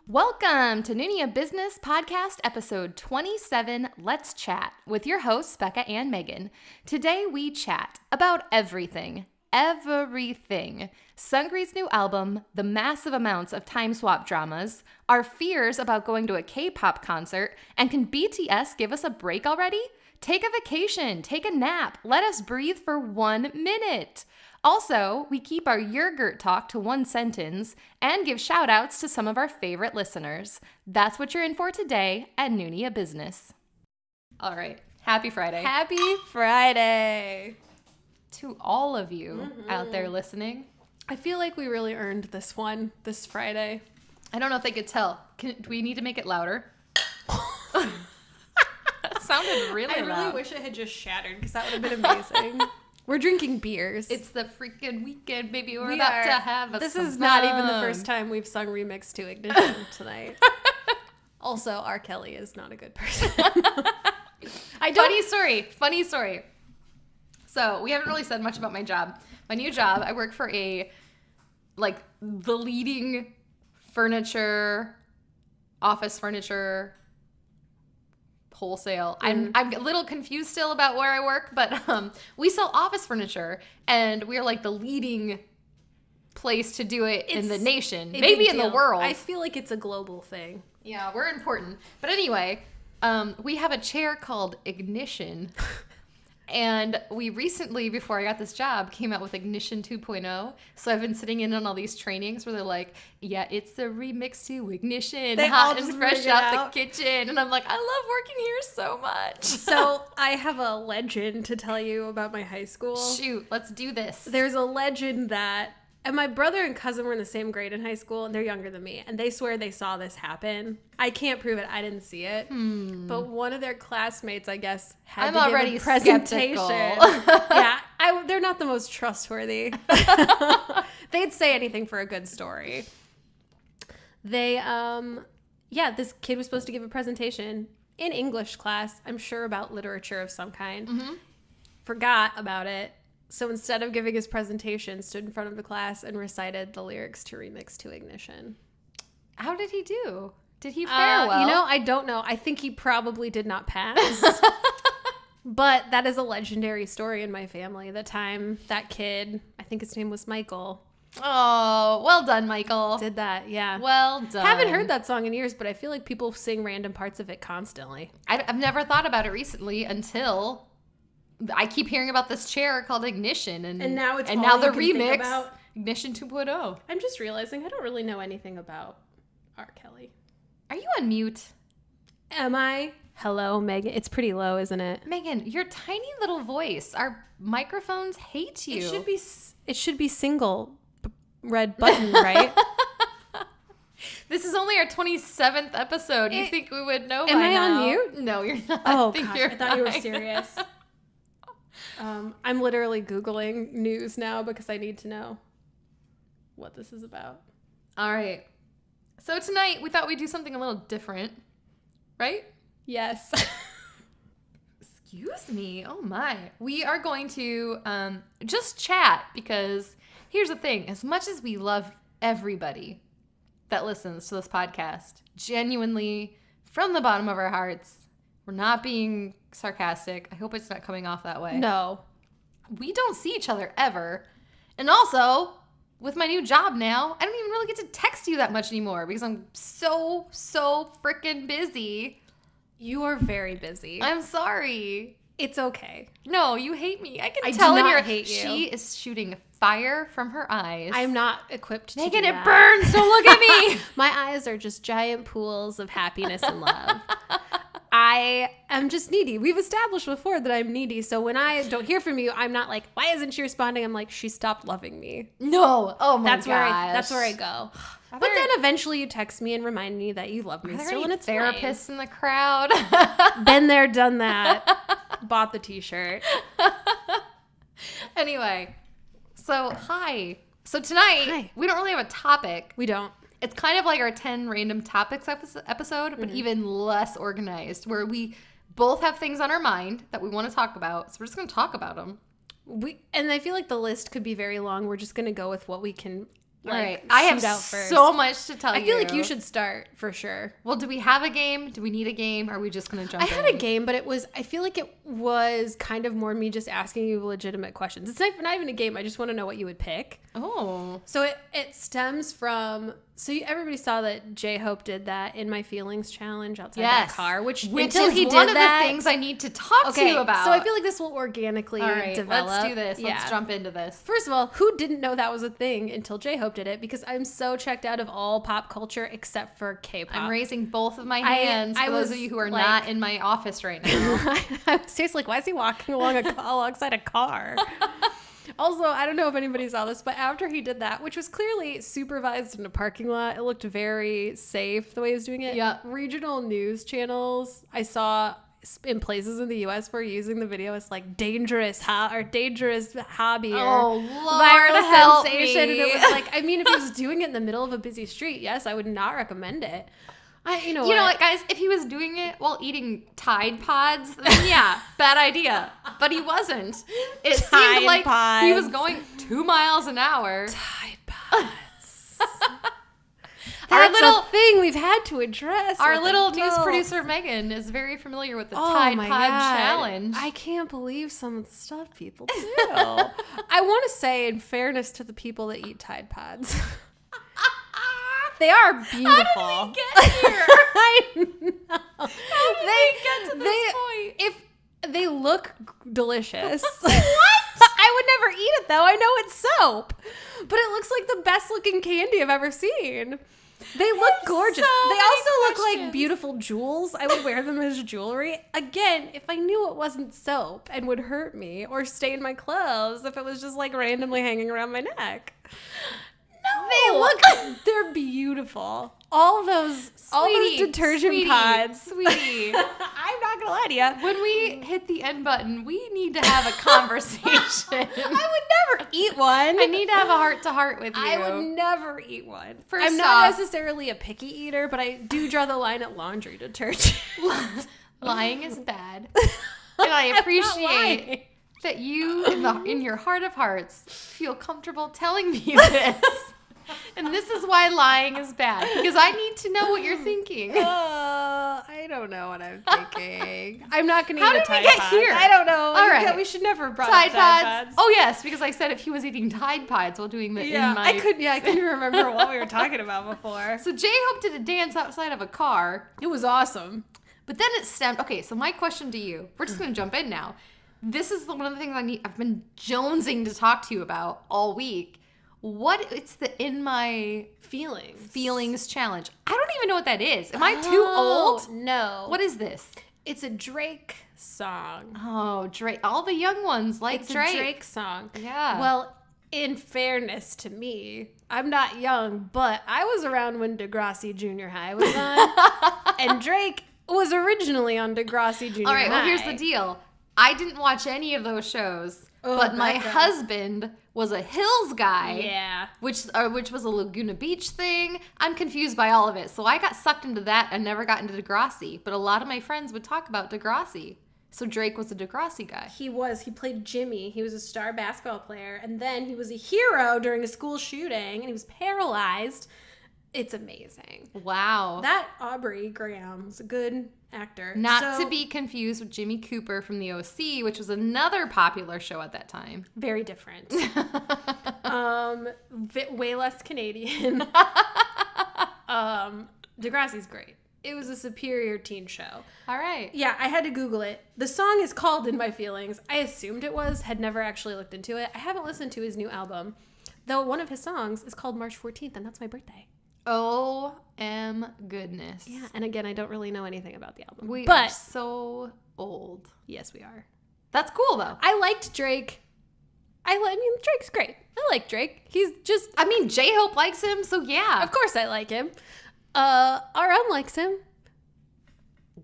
Welcome to Noona Ya Business Podcast, episode 27, Let's Chat, with your hosts, Becca and Megan. Today we chat about everything. Seungri's new album, the massive amounts of time swap dramas, our fears about going to a K-pop concert, and can BTS give us a break already? Take a vacation, take a nap, let us breathe for 1 minute. Also, we keep our yer-gurt talk to one sentence and give shout outs to some of our favorite listeners. That's what you're in for today at Noona Ya Business. All right. Happy Friday. Happy Friday. To all of you out there listening. I feel like we really earned this one this Friday. I don't know if they could tell. Do we need to make it louder? That sounded really loud. I really wish it had just shattered because that would have been amazing. We're drinking beers. It's the freaking weekend, baby. We're about to have This some is not fun. even the first time we've sung Remix to Ignition tonight. Also, R. Kelly is not a good person. Funny story. So we haven't really said much about my job. My new job, I work for the leading office furniture wholesale. I'm a little confused still about where I work, but we sell office furniture, and we're like the leading place to do it in the nation, maybe in the world. I feel like it's a global thing. Yeah, we're important. But anyway, we have a chair called Ignition. And we recently, before I got this job, came out with Ignition 2.0. So I've been sitting in on all these trainings where they're like, yeah, it's the remix to Ignition, they hot and fresh out the kitchen. And I'm like, I love working here so much. So I have a legend to tell you about my high school. Shoot, let's do this. There's a legend that, and my brother and cousin were in the same grade in high school, and they're younger than me, and they swear they saw this happen. I can't prove it. I didn't see it. But one of their classmates, I guess, had to give a presentation. Yeah, they're not the most trustworthy. They'd say anything for a good story. This kid was supposed to give a presentation in English class, I'm sure about literature of some kind. Forgot about it. So instead of giving his presentation, stood in front of the class and recited the lyrics to Remix to Ignition. How did he do? Did he fare well? I don't know. I think he probably did not pass. But that is a legendary story in my family. The time that kid, I think his name was Michael. Oh, well done, Michael. Did that, yeah. Well done. Haven't heard that song in years, but I feel like people sing random parts of it constantly. I've never thought about it recently until I keep hearing about this chair called Ignition, and now the remix, Ignition 2.0. I'm just realizing I don't really know anything about R. Kelly. Are you on mute? Am I? Hello, Megan. It's pretty low, isn't it? Megan, your tiny little voice. Our microphones hate you. It should be single red button, right? This is only our 27th episode. You think we would know by now? Am I on mute? No, you're not. Oh, gosh. I thought you were serious. I'm literally Googling news now because I need to know what this is about. All right. So tonight we thought we'd do something a little different, right? Yes. Excuse me. Oh my. We are going to just chat because here's the thing. As much as we love everybody that listens to this podcast, genuinely from the bottom of our hearts, we're not being sarcastic. I hope it's not coming off that way. No. We don't see each other ever. And also, with my new job now, I don't even really get to text you that much anymore because I'm so freaking busy. You are very busy. I'm sorry. It's okay. No, you hate me. I can tell in your hate you. She is shooting fire from her eyes. I'm not equipped to Megan, do it that. burns. Don't look at me. My eyes are just giant pools of happiness and love. I am just needy. We've established before that I'm needy. So when I don't hear from you, I'm not like, why isn't she responding? I'm like, she stopped loving me. No. Oh my gosh. That's where I go. But then eventually you text me and remind me that you love me still, and it's therapists in the crowd. Been there, done that. Bought the t-shirt. Anyway, so hi. So tonight, we don't really have a topic. We don't. It's kind of like our 10 random topics episode, but even less organized, where we both have things on our mind that we want to talk about. So we're just going to talk about them. And I feel like the list could be very long. We're just going to go with what we can All right. I have so much to tell you. I feel like you should start for sure. Well, do we have a game? Do we need a game? Or are we just going to jump in? I had a game, but I feel like it was kind of more me just asking you legitimate questions. It's not even a game. I just want to know what you would pick. Oh. So it stems from, everybody saw that J-Hope did that In My Feelings challenge outside that car, which until is he did one of that, the things I need to talk to you about. So I feel like this will organically develop. Let's do this. Let's jump into this. First of all, who didn't know that was a thing until J-Hope did it? Because I'm so checked out of all pop culture except for K-pop. I'm raising both of my hands for those of you who are not in my office right now. I was seriously like, why is he walking alongside a car? Also, I don't know if anybody saw this, but after he did that, which was clearly supervised in a parking lot, it looked very safe the way he was doing it. Yeah. Regional news channels I saw in places in the U.S. were using the video as like dangerous hobby or viral help sensation. Me. And it was like, I mean, if he was doing it in the middle of a busy street, yes, I would not recommend it. You know what, guys? If he was doing it while eating Tide Pods, then yeah, bad idea. But he wasn't. It seemed like he was going 2 miles an hour. Tide Pods. That's a thing we've had to address. Our little news producer Megan is very familiar with the Tide Pod challenge. I can't believe some of the stuff people do. I want to say, in fairness to the people that eat Tide Pods. They are beautiful. How did we get here? I know. How did we get to this point? If they look delicious. What? I would never eat it though. I know it's soap. But it looks like the best looking candy I've ever seen. They look gorgeous. They also look like beautiful jewels. I would wear them as jewelry. Again, if I knew it wasn't soap and would hurt me or stain my clothes if it was just like randomly hanging around my neck. No. They're beautiful. All those detergent pods. Sweetie. I'm not going to lie to you. When we hit the end button, we need to have a conversation. I would never eat one. I need to have a heart-to-heart with you. I would never eat one. I'm not necessarily a picky eater, but I do draw the line at laundry detergent. Lying is bad. And I appreciate that you, in your heart of hearts, feel comfortable telling me this. And this is why lying is bad, because I need to know what you're thinking. I don't know what I'm thinking. I'm not going to eat a Tide Pod. How did we get here? I don't know. All right. We should never have brought Tide up Tide Pods. Oh, yes, because I said if he was eating Tide Pods while doing the I couldn't remember what we were talking about before. So J-Hope did a dance outside of a car. It was awesome. But then it stemmed. Okay, so my question to you, we're just going to jump in now. This is one of the things I've been jonesing to talk to you about all week. It's the In My Feelings challenge. I don't even know what that is. Am I too old? No. What is this? It's a Drake song. Oh, Drake. All the young ones like Drake. It's a Drake song. Yeah. Well, in fairness to me, I'm not young, but I was around when Degrassi Junior High was on. And Drake was originally on Degrassi Junior High. All right, well, here's the deal. I didn't watch any of those shows, but my husband was a Hills guy. Yeah. Which was a Laguna Beach thing. I'm confused by all of it. So I got sucked into that and never got into Degrassi. But a lot of my friends would talk about Degrassi. So Drake was a Degrassi guy. He was. He played Jimmy. He was a star basketball player. And then he was a hero during a school shooting. And he was paralyzed. It's amazing. Wow. That Aubrey Graham was a good actor. Not to be confused with Jimmy Cooper from the OC, which was another popular show at that time. Very different. Way less Canadian. Degrassi's great. It was a superior teen show. All right. Yeah, I had to Google it. The song is called In My Feelings. I assumed it was, had never actually looked into it. I haven't listened to his new album, though one of his songs is called March 14th, and that's my birthday. Goodness. Yeah, and again, I don't really know anything about the album. We are so old. Yes, we are. That's cool, though. I liked Drake. I mean, Drake's great. I like Drake. He's just... I mean, J-Hope likes him, so yeah. Of course I like him. RM likes him.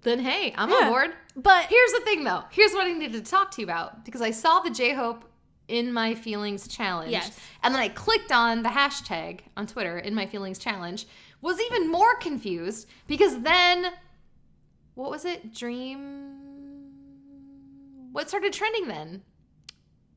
Then hey, I'm on board. But here's the thing, though. Here's what I needed to talk to you about, because I saw the J-Hope In My Feelings challenge. Yes. And then I clicked on the hashtag on Twitter, In My Feelings challenge, was even more confused because then, what was it? What started trending then?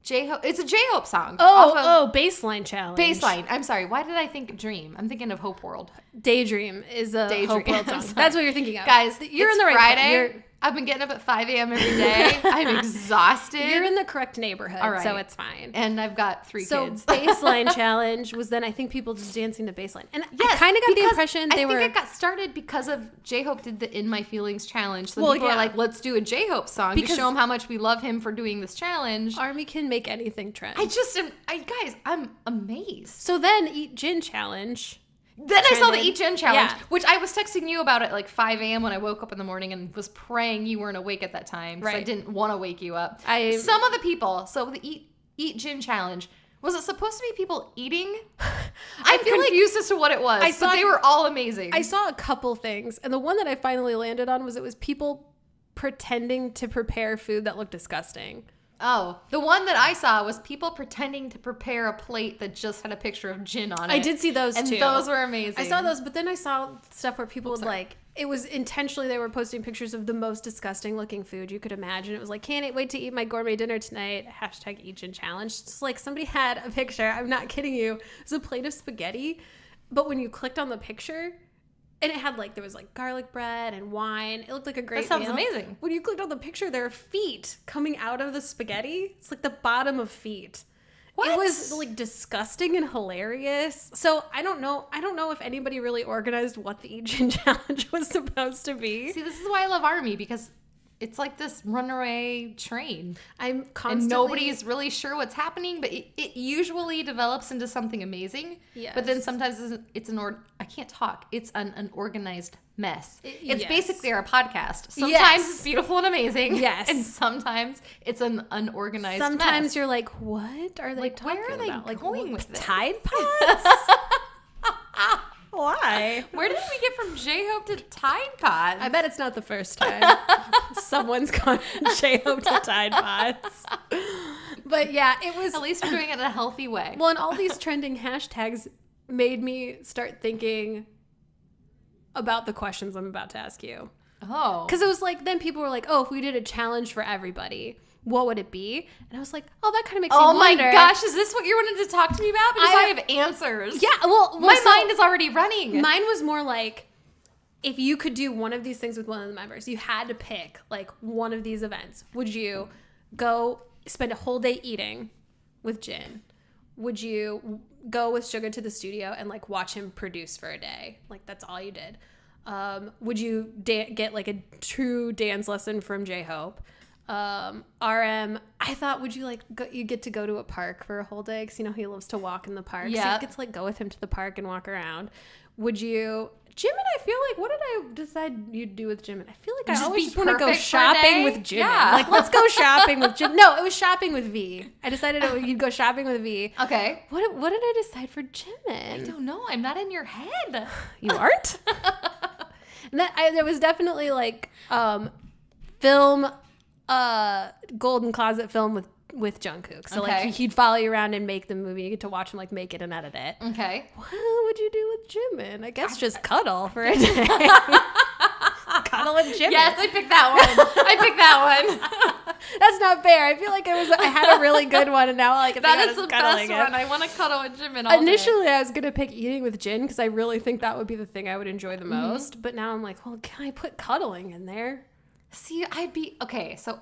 J-Hope. It's a J-Hope song. Baseline Challenge. Baseline. I'm sorry. Why did I think Dream? I'm thinking of Hope World. Daydream is a Hope World song. That's what you're thinking of. Guys, you're in the right Friday. I've been getting up at 5 a.m. every day. I'm exhausted. You're in the correct neighborhood, all right. So it's fine. And I've got 3 kids. So Baseline Challenge was then, I think, people just dancing to Baseline. And I kind of got the impression I think it got started because of J-Hope did the In My Feelings challenge. So people are like, let's do a J-Hope song to show him how much we love him for doing this challenge. Army can make anything trend. Guys, I'm amazed. So then Eat Gin Challenge. Then I saw the Eat Gin Challenge, which I was texting you about at like 5 a.m. when I woke up in the morning and was praying you weren't awake at that time because I didn't want to wake you up. Some of the people, so the Eat Gin Challenge, was it supposed to be people eating? I'm confused as to what it was, but they were all amazing. I saw a couple things, and the one that I finally landed on was it was people pretending to prepare food that looked disgusting. Oh, the one that I saw was people pretending to prepare a plate that just had a picture of gin on it. I did see those too. And those were amazing. I saw those, but then I saw stuff where people would it was intentionally, they were posting pictures of the most disgusting looking food you could imagine. It was like, can't wait to eat my gourmet dinner tonight. # Eat Gin Challenge. Just like somebody had a picture. I'm not kidding you. It was a plate of spaghetti, but when you clicked on the picture, and it had there was garlic bread and wine. It looked like a great meal. That sounds amazing. When you clicked on the picture, there are feet coming out of the spaghetti. It's like the bottom of feet. What? It was disgusting and hilarious. So I don't know if anybody really organized what the Eat Gin Challenge was supposed to be. See, this is why I love Army, because it's like this runaway train. I'm constantly... And nobody's really sure what's happening, but it usually develops into something amazing. Yes. But then sometimes it's I can't talk. It's an organized mess. It's basically our podcast. Sometimes it's beautiful and amazing. Yes. And sometimes it's an unorganized mess. Sometimes you're like, what are they talking about? Where are they going with this? Tide Pods? Why? Where did we get from J-Hope to Tide Pods? I bet it's not the first time someone's gone J-Hope to Tide Pods. But yeah, it was... At least we're doing it in a healthy way. Well, and all these trending hashtags made me start thinking about the questions I'm about to ask you. Oh. Because it was then people were like, oh, if we did a challenge for everybody, what would it be? And I was like, oh, that kind of makes me wonder. Oh my gosh, is this what you wanted to talk to me about? Because I have answers. Yeah, well my mind is already running. Mine was more if you could do one of these things with one of the members, you had to pick one of these events. Would you go spend a whole day eating with Jin? Would you go with Suga to the studio and watch him produce for a day? That's all you did. Would you get a true dance lesson from J-Hope? RM, I thought, would you you get to go to a park for a whole day? Because he loves to walk in the park. Yeah. So you get to go with him to the park and walk around. Would you... Jimin, I feel what did I decide you'd do with Jimin? I feel I always just want to go shopping with Jimin. Yeah. Let's go shopping with Jimin. No, it was shopping with V. I decided you'd go shopping with V. Okay. What did I decide for Jimin? I don't know. I'm not in your head. You aren't? And there was definitely film... golden closet film with Jungkook. So he'd follow you around and make the movie. You get to watch him make it and edit it. Okay. What would you do with Jimin? I guess just cuddle for a day. Cuddle with Jimin. Yes, I picked that one. That's not fair. I feel I had a really good one, and now that is the best one. I want to cuddle with Jimin all Initially, day. I was gonna pick eating with Jin because I really think that would be the thing I would enjoy the most. But now I'm well, can I put cuddling in there? See, I'd be okay. So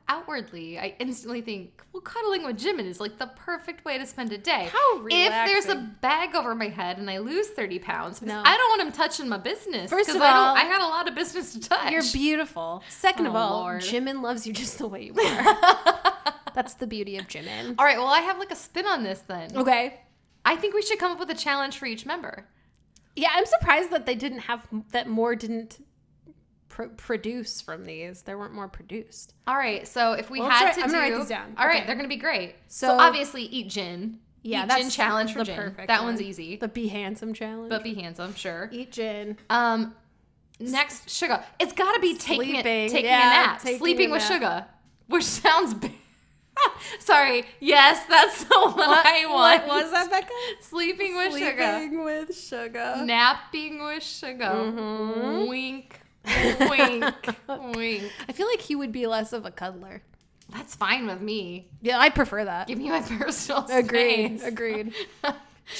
outwardly, I instantly think, well, cuddling with Jimin is the perfect way to spend a day. How relaxing. If there's a bag over my head and I lose 30 pounds, I don't want him touching my business. First of all, I got a lot of business to touch. You're beautiful. Second of all, Lord. Jimin loves you just the way you are. That's the beauty of Jimin. All right, well, I have a spin on this then. Okay. I think we should come up with a challenge for each member. Yeah, I'm surprised that they didn't produce from these. There weren't more produced. All right, so if we had to I'm gonna write these down. All right, they're gonna be great. So obviously eat Jin. Yeah, eat that's Jin challenge for the Jin. perfect That one. one's easy. The be handsome challenge. But be handsome, sure. Eat Jin. Next, Suga. It's got to be taking a nap. Sleeping with Suga, which sounds bad. Sorry. Yes, that's the one I want. What was that, Becca? Sleeping with Suga. Sleeping with Suga. Napping with Suga. Mm-hmm. Wink. Wink. Wink. I feel he would be less of a cuddler. That's fine with me. Yeah, I prefer that. Give me my personal Agreed. space. Agreed.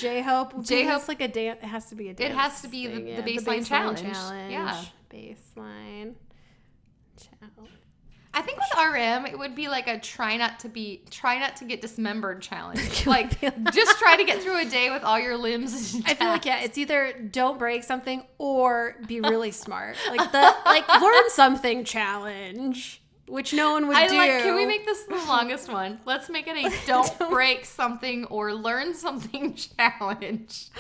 J-Hope. J-Hope, like a dance. It has to be a dance. It has to be thing, the baseline challenge. Yeah. Baseline challenge. I think with RM, it would be like a try not to get dismembered challenge. Like, just try to get through a day with all your limbs intact. I feel like, yeah, it's either don't break something or be really smart. Like learn something challenge, which no one would do. Can we make this the longest one? Let's make it a don't break something or learn something challenge.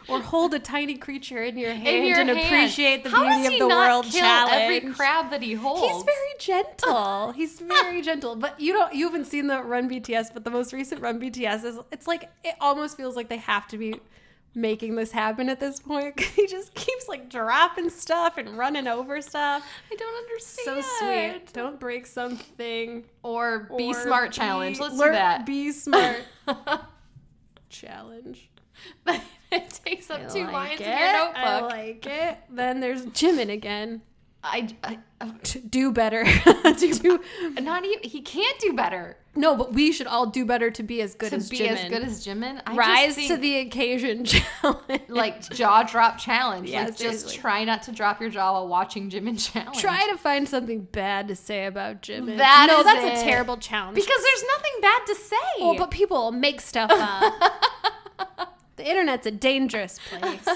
Or hold a tiny creature in your hand appreciate the How beauty does he of the not world kill challenge. Every crab that he holds. He's very gentle. He's very gentle. But you haven't seen the Run BTS, but the most recent Run BTS it almost feels like they have to be making this happen at this point. He just keeps like dropping stuff and running over stuff. I don't understand. So sweet. Don't break something. Or be smart challenge. Let's do that. Be smart challenge. It takes up 2 lines in your notebook. I like it. Then there's Jimin again. I do better. He can't do better. No, but we should all do better to be as good as Jimin. Rise to the occasion challenge. Like jaw drop challenge. Yeah, like just try not to drop your jaw while watching Jimin challenge. Try to find something bad to say about Jimin. That's a terrible challenge. Because there's nothing bad to say. Oh, but people make stuff up. The internet's a dangerous place.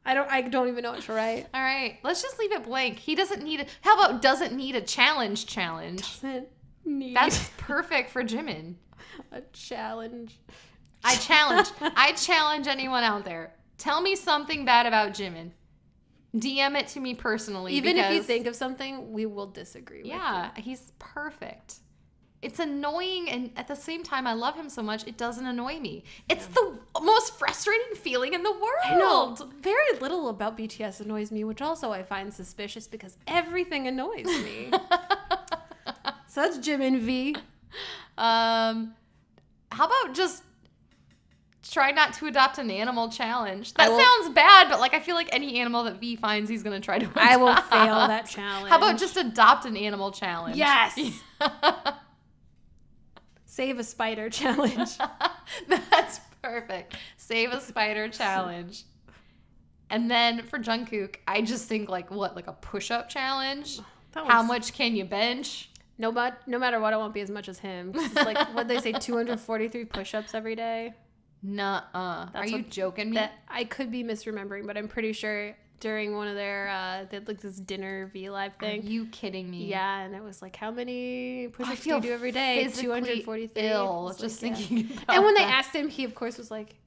I don't even know what to write. All right, let's just leave it blank. He doesn't need how about doesn't need a challenge? Doesn't need. That's perfect for Jimin. A challenge. I challenge anyone out there. Tell me something bad about Jimin. DM it to me personally. Even if you think of something, we will disagree with Yeah, he's perfect. It's annoying, and at the same time, I love him so much, it doesn't annoy me. It's the most frustrating feeling in the world. I know. Very little about BTS annoys me, which also I find suspicious because everything annoys me. So that's Jimin V. How about just try not to adopt an animal challenge? That sounds bad, but like I feel like any animal that V finds, he's going to try to adopt. I will fail that challenge. How about just adopt an animal challenge? Yes. Save a spider challenge. That's perfect. Save a spider challenge. And then for Jungkook, I just think like a push-up challenge? How much can you bench? No matter what, I won't be as much as him. It's like, what'd they say, 243 push-ups every day? Nuh-uh. Are you joking me? I could be misremembering, but I'm pretty sure during one of their, they had like this dinner V-Live thing. Are you kidding me? Yeah, and it was like, how many push-ups do you do every day? 243. Ill just thinking about And when they asked him, he of course was like,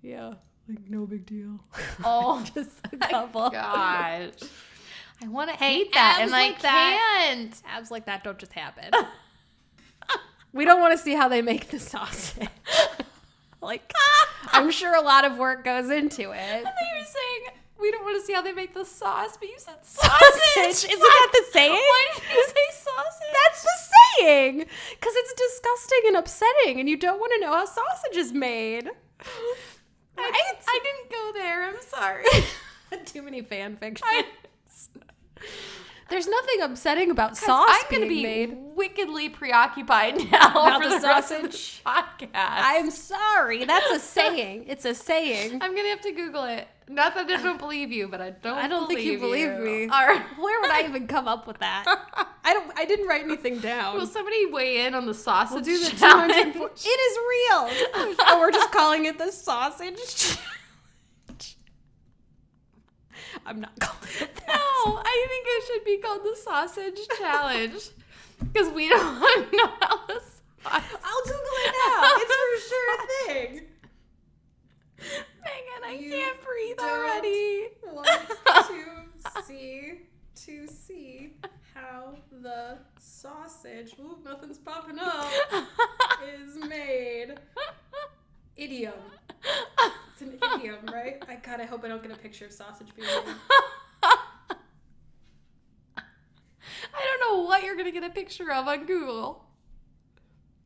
yeah, like no big deal. Oh, just a couple. Gosh. I want to hate that, and I can't. Abs like that don't just happen. We don't want to see how they make the sausage. Like, I'm sure a lot of work goes into it. And then you're saying, we don't want to see how they make the sauce, but you said sausage. Isn't that the saying? Why did you say sausage? That's the saying. Because it's disgusting and upsetting, and you don't want to know how sausage is made. I didn't go there. I'm sorry. Too many fan fictions. There's nothing upsetting about sauce I'm going to be made. wickedly preoccupied now about for the sausage podcast. I'm sorry. That's a saying. It's a saying. I'm going to have to Google it. Not that I don't believe you, but I don't think you believe me. All right. Where would I even come up with that? I didn't write anything down. Will somebody weigh in on the sausage? We'll do the challenge? It is real. Oh, we're just calling it the sausage challenge. I'm not calling it that. No, I think it should be called the sausage challenge because we don't want to know how the sausage. I'll Google it now. It's for sure a thing. Megan, I can't breathe already. Want to see how the sausage, ooh, nothing's popping up, is made. Idiom. It's an idiom, right? I hope I don't get a picture of sausage being made. I don't know what you're gonna get a picture of on Google.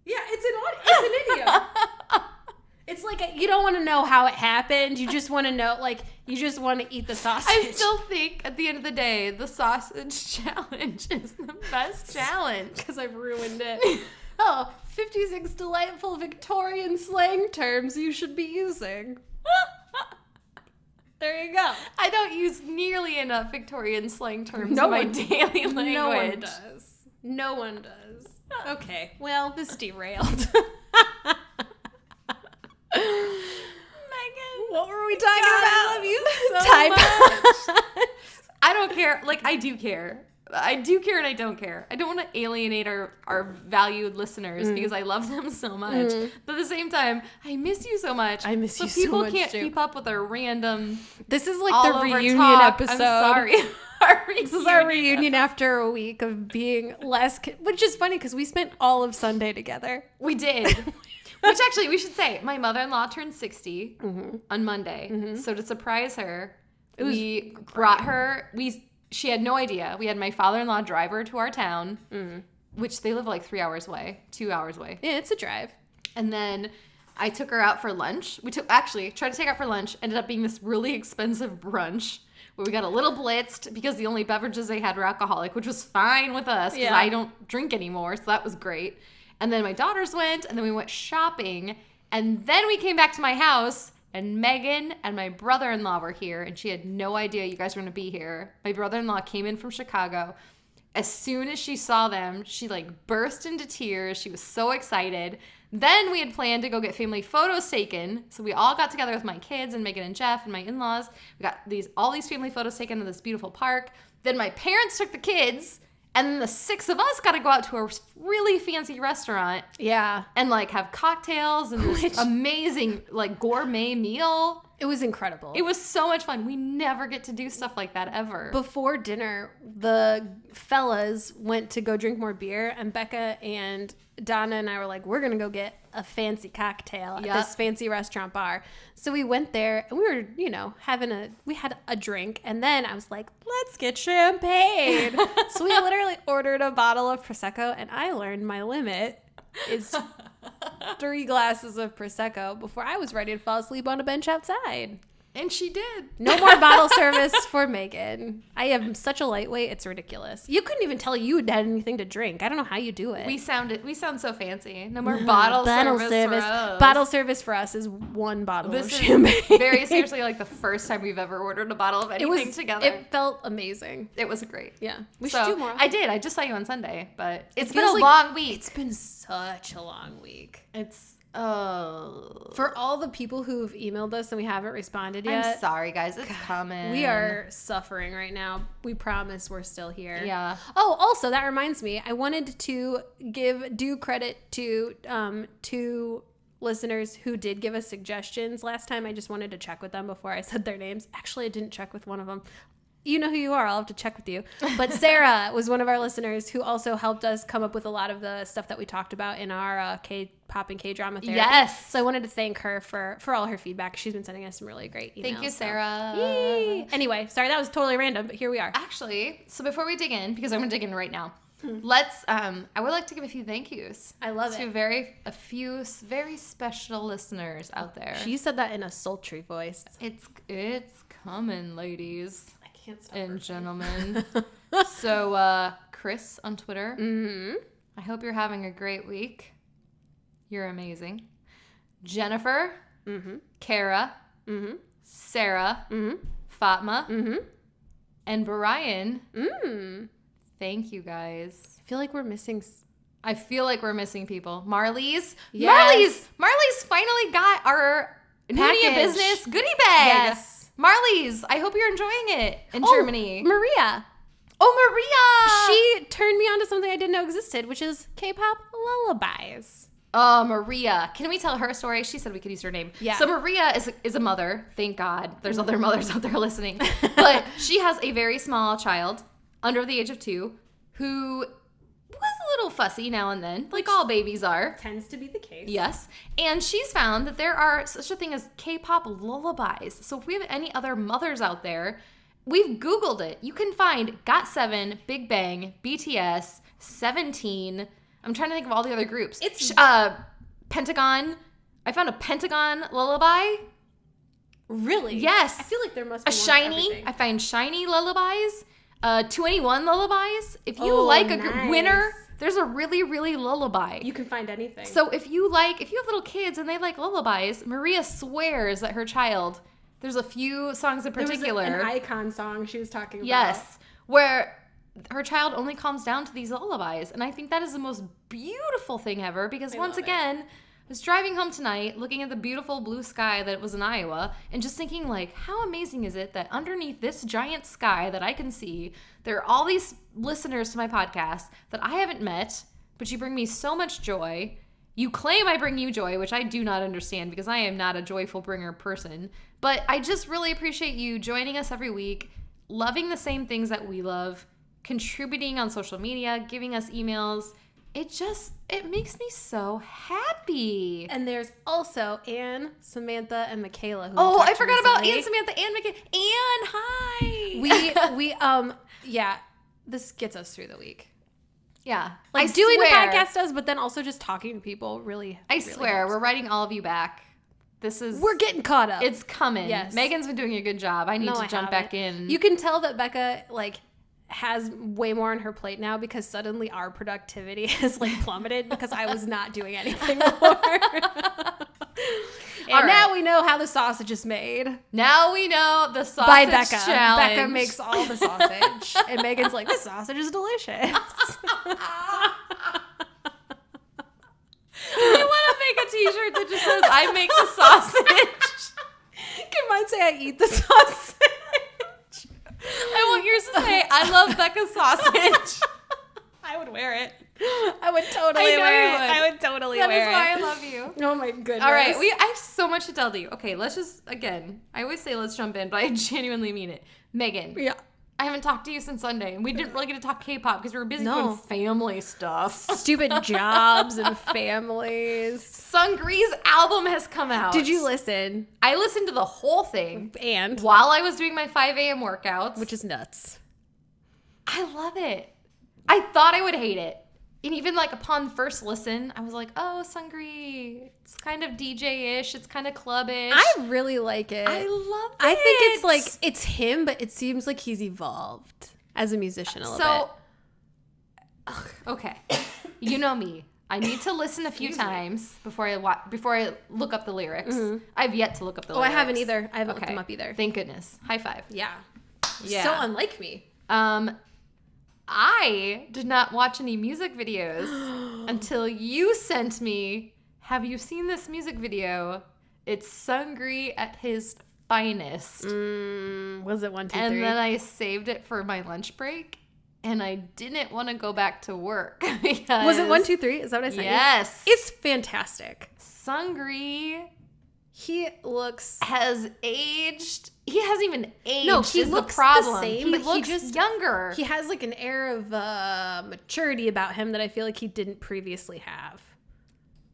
Yeah, it's an idiom. It's like you don't want to know how it happened. You just want to know, like, you just want to eat the sausage. I still think at the end of the day, the sausage challenge is the best challenge. Because I've ruined it. Oh, 56 delightful Victorian slang terms you should be using. There you go. I don't use nearly enough Victorian slang terms No in my one- daily language. No one does. No one does. Okay, well, this derailed. Megan, What were we talking God, about? I love you so Type. I don't care. Like, I do care. I do care and I don't care. I don't want to alienate our valued listeners because I love them so much. But at the same time, I miss you so much. I miss you but so people much, can't too. keep up with our random This is like all the over reunion talk. episode. I'm sorry. This is our reunion after a week of being less, which is funny because we spent all of Sunday together. We did. Which actually, we should say, my mother-in-law turned 60 on Monday. So to surprise her, we brought her, she had no idea. We had my father-in-law drive her to our town, which they live like 2 hours away. Yeah, it's a drive. And then I took her out for lunch. Tried to take her out for lunch. Ended up being this really expensive brunch where we got a little blitzed because the only beverages they had were alcoholic, which was fine with us because I don't drink anymore. So that was great. And then my daughters went, and then we went shopping. And then we came back to my house, and Megan and my brother-in-law were here, and she had no idea you guys were going to be here. My brother-in-law came in from Chicago. As soon as she saw them, she like burst into tears. She was so excited. Then we had planned to go get family photos taken. So we all got together with my kids and Megan and Jeff and my in-laws. We got all these family photos taken in this beautiful park. Then my parents took the kids, and then the 6 of us got to go out to a really fancy restaurant. Yeah. And like have cocktails and this amazing like gourmet meal. It was incredible. It was so much fun. We never get to do stuff like that ever. Before dinner, the fellas went to go drink more beer, and Becca and Donna and I were like, we're going to go get a fancy cocktail at this fancy restaurant bar. So we went there, and we were, we had a drink, and then I was like, let's get champagne. So we literally ordered a bottle of Prosecco, and I learned my limit is 3 glasses of Prosecco before I was ready to fall asleep on a bench outside. And she did. No more bottle service for Megan. I am such a lightweight, it's ridiculous. You couldn't even tell you had anything to drink. I don't know how you do it. We sound so fancy. No more bottle service for us. Bottle service for us is 1 bottle of This champagne. is very seriously like the first time we've ever ordered a bottle of anything together. It felt amazing. It was great. Yeah. We should do more. I did. I just saw you on Sunday, but it's been feels a like long week. It's been such a long week. For all the people who've emailed us and we haven't responded yet. I'm sorry, guys. It's coming. We are suffering right now. We promise we're still here. Yeah. Oh, also, that reminds me. I wanted to give due credit to 2 listeners who did give us suggestions last time. I just wanted to check with them before I said their names. Actually, I didn't check with one of them. You know who you are. I'll have to check with you. But Sarah was one of our listeners who also helped us come up with a lot of the stuff that we talked about in our K-pop and K-drama therapy. Yes. So I wanted to thank her for all her feedback. She's been sending us some really great emails. Thank you, Sarah. Yay. Anyway, sorry, that was totally random, but here we are. Actually, so before we dig in, because I'm going to dig in right now, let's, I would like to give a few thank yous. I love it. To a few very special listeners out there. She said that in a sultry voice. It's coming, ladies. Can't stop and her. gentlemen. So, Chris on Twitter. Mm-hmm. I hope you're having a great week. You're amazing. Jennifer. Mm-hmm. Kara. Mm-hmm. Sarah. Mm-hmm. Fatma. Mm-hmm. And Brian. Mm. Thank you, guys. I feel like we're missing... I feel like we're missing people. Marley's. Yes. Marley's finally got our Noona Ya Package. Business goodie bag. Yes. Marley's. I hope you're enjoying it in Germany. Maria. Oh, Maria. She turned me on to something I didn't know existed, which is K-pop lullabies. Oh, Maria. Can we tell her a story? She said we could use her name. Yeah. So Maria is a mother. Thank God. There's other mothers out there listening. But she has a very small child under the age of 2 who was a little fussy now and then, like all babies are. Tends to be the case. Yes. And she's found that there are such a thing as K-pop lullabies. So if we have any other mothers out there, we've Googled it. You can find GOT7, Big Bang, BTS, 17. I'm trying to think of all the other groups. It's Pentagon, I found a pentagon lullaby. Really? Yes. I feel like there must be A one shiny. for everything. I find shiny lullabies. 2NE1 lullabies. If you nice. winner, there's a really, really lullaby. You can find anything. So if you have little kids and they like lullabies, Maria swears that her child, there's a few songs in particular. There was an icon song she was talking about. Yes. Where her child only calms down to these lullabies. And I think that is the most beautiful thing ever because once again, I was driving home tonight looking at the beautiful blue sky that was in Iowa and just thinking like, how amazing is it that underneath this giant sky that I can see, there are all these listeners to my podcast that I haven't met, but you bring me so much joy. You claim I bring you joy, which I do not understand because I am not a joyful bringer person. But I just really appreciate you joining us every week, loving the same things that we love, contributing on social media, giving us emails. It makes me so happy. And there's also Anne, Samantha, and Michaela. Who I forgot about Anne, Samantha, and Michaela. Anne, hi. We yeah, this gets us through the week. Yeah. Like doing the podcast does, but then also just talking to people really I really swear, helps. we're writing all of you back. We're getting caught up. It's coming. Yes. Megan's been doing a good job. I need to jump back in. You can tell that Becca, like, has way more on her plate now because suddenly our productivity has like plummeted because I was not doing anything more. And now we know how the sausage is made. Now we know the sausage by Becca. challenge. Becca makes all the sausage. And Megan's like, this sausage is delicious. I want to make a t-shirt that just says, I make the sausage. Can mine say I eat the sausage? I want yours to say, I love Becca's sausage. I would wear it. I would totally I know wear you it. would. I would totally That wear is why it. I love you. Oh my goodness. All right, I have so much to tell you. Okay, let's just, again, I always say let's jump in, but I genuinely mean it. Megan. Yeah. I haven't talked to you since Sunday, and we didn't really get to talk K-pop because we were busy doing family stuff. Stupid jobs and families. Seungri's album has come out. Did you listen? I listened to the whole thing. And? While I was doing my 5 a.m. workouts. Which is nuts. I love it. I thought I would hate it. And even like upon first listen, I was like, oh, Seungri, it's kind of DJ-ish. It's kind of club-ish. I really like it. I love it. I think it's like, it's him, but it seems like he's evolved as a musician a little bit. Okay. You know me. I need to listen a few times before I look up the lyrics. Mm-hmm. I've yet to look up the lyrics. I haven't either. I haven't looked them up either. Thank goodness. High five. Yeah. Yeah. So unlike me. I did not watch any music videos until you sent me, have you seen this music video? It's Seungri at his finest. Was it 1, 2, 3? And then I saved it for my lunch break, and I didn't want to go back to work because... Was it 1, 2, 3? Is that what I said? Yes. It's fantastic. Seungri He looks... has aged. He hasn't even aged. No, he is looks the problem. the same, he but looks he just younger. He has like an air of maturity about him that I feel like he didn't previously have.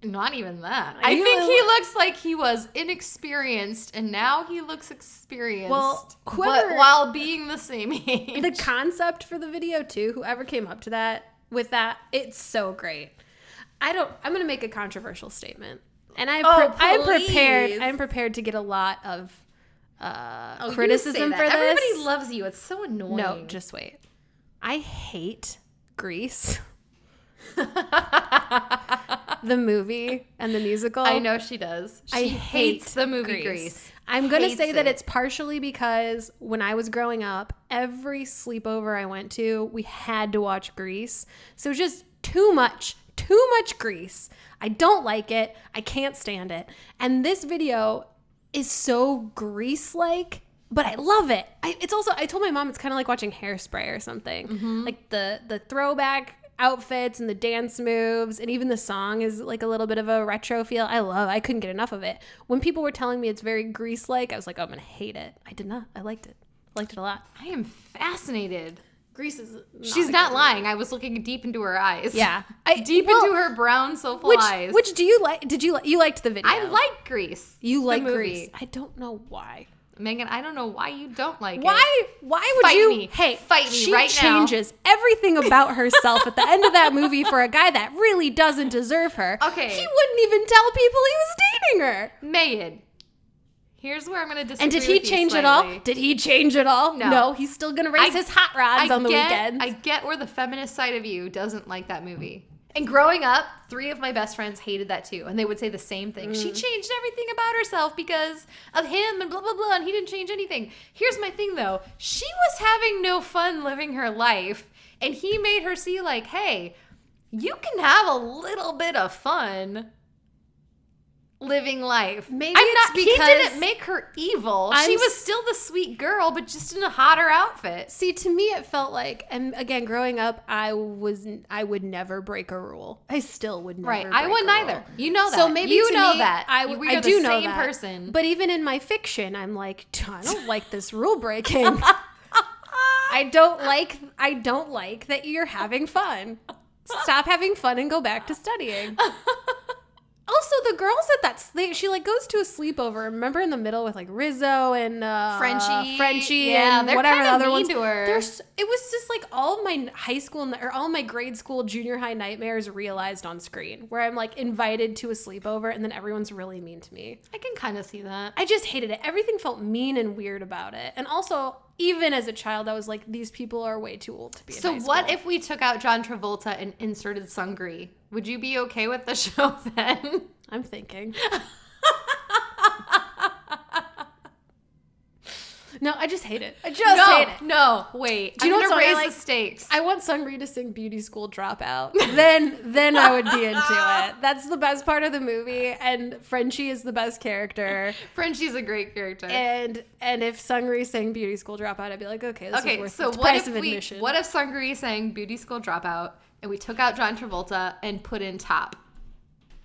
Not even that. I think he looks like he was inexperienced, and now he looks experienced. Well, but while being the same age. The concept for the video too, whoever came up to that with that, it's so great. I'm going to make a controversial statement, and I'm prepared to get a lot of criticism for this. Everybody loves you. It's so annoying. No, just wait. I hate Grease. The movie and the musical. I know she does. She hates the movie Grease. I'm going to say that it's partially because when I was growing up, every sleepover I went to, we had to watch Grease. So just too much Grease. I don't like it. I can't stand it. And this video is so Grease-like, but I love it. It's also, I told my mom it's kind of like watching Hairspray or something. Mm-hmm. Like the throwback outfits and the dance moves, and even the song is like a little bit of a retro feel. I couldn't get enough of it. When people were telling me it's very Grease-like, I was like, oh, I'm gonna hate it. I did not. I liked it. I liked it a lot. I am fascinated. Grease is She's not lying. I was looking deep into her eyes. Yeah. Into her brown, soulful eyes. Which do you like? You liked the video? I like Grease. You like movie. Grease. I don't know why. Megan, I don't know why you don't like it. Why would Fight you? me. Hey, Fight me she right now. changes everything about herself at the end of that movie for a guy that really doesn't deserve her. Okay. He wouldn't even tell people he was dating her. Megan, here's where I'm going to disagree And did he with you change it slightly. all? Did he change it all? No. He's still going to race his hot rods on the weekends. I get where the feminist side of you doesn't like that movie. And growing up, 3 of my best friends hated that too. And they would say the same thing. She changed everything about herself because of him and blah, blah, blah. And he didn't change anything. Here's my thing though. She was having no fun living her life. And he made her see like, hey, you can have a little bit of fun living life. Maybe he didn't make her evil. She was still the sweet girl, but just in a hotter outfit. See, to me, it felt like, and again, growing up, I would never break a rule. I still would never. Right, break I wouldn't a rule. either. You know that. So maybe you to know me, that. I do do the know same that. person. But even in my fiction, I'm like, I don't like this rule breaking. I don't like that you're having fun. Stop having fun and go back to studying. Also, the girls at that, she like goes to a sleepover. Remember in the middle with like Rizzo and Frenchie yeah, and they're whatever the kinda other mean ones. to her. It was just like all of my high school or all my grade school, junior high nightmares realized on screen, where I'm like invited to a sleepover and then everyone's really mean to me. I can kind of see that. I just hated it. Everything felt mean and weird about it. And also, even as a child, I was like, these people are way too old to be in high So school. what if we took out John Travolta and inserted Seungri? Would you be okay with the show then? I'm thinking. No, I just hate it. I just hate it. No, wait. Do you know I'm what gonna song I raise like? the stakes. I want Seungri to sing Beauty School Dropout. Then I would be into it. That's the best part of the movie, and Frenchie is the best character. Frenchie's a great character. And if Seungri sang Beauty School Dropout, I'd be like, okay, this is worth so the what price if of admission. What if Seungri sang Beauty School Dropout and we took out John Travolta and put in Top?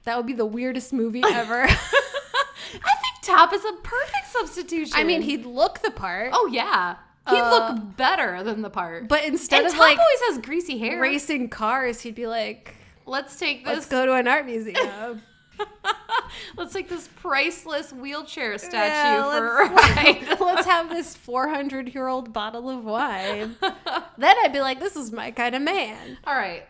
That would be the weirdest movie ever. I think Top is a perfect substitution. I mean, he'd look the part. Oh yeah, he'd look better than the part. But instead of Top like always has greasy hair. racing cars, he'd be like, Let's take let's this. go to an art museum. Let's take this priceless wheelchair statue Yeah, for a ride. Let's have this 400-year-old bottle of wine. Then I'd be like, this is my kind of man. All right,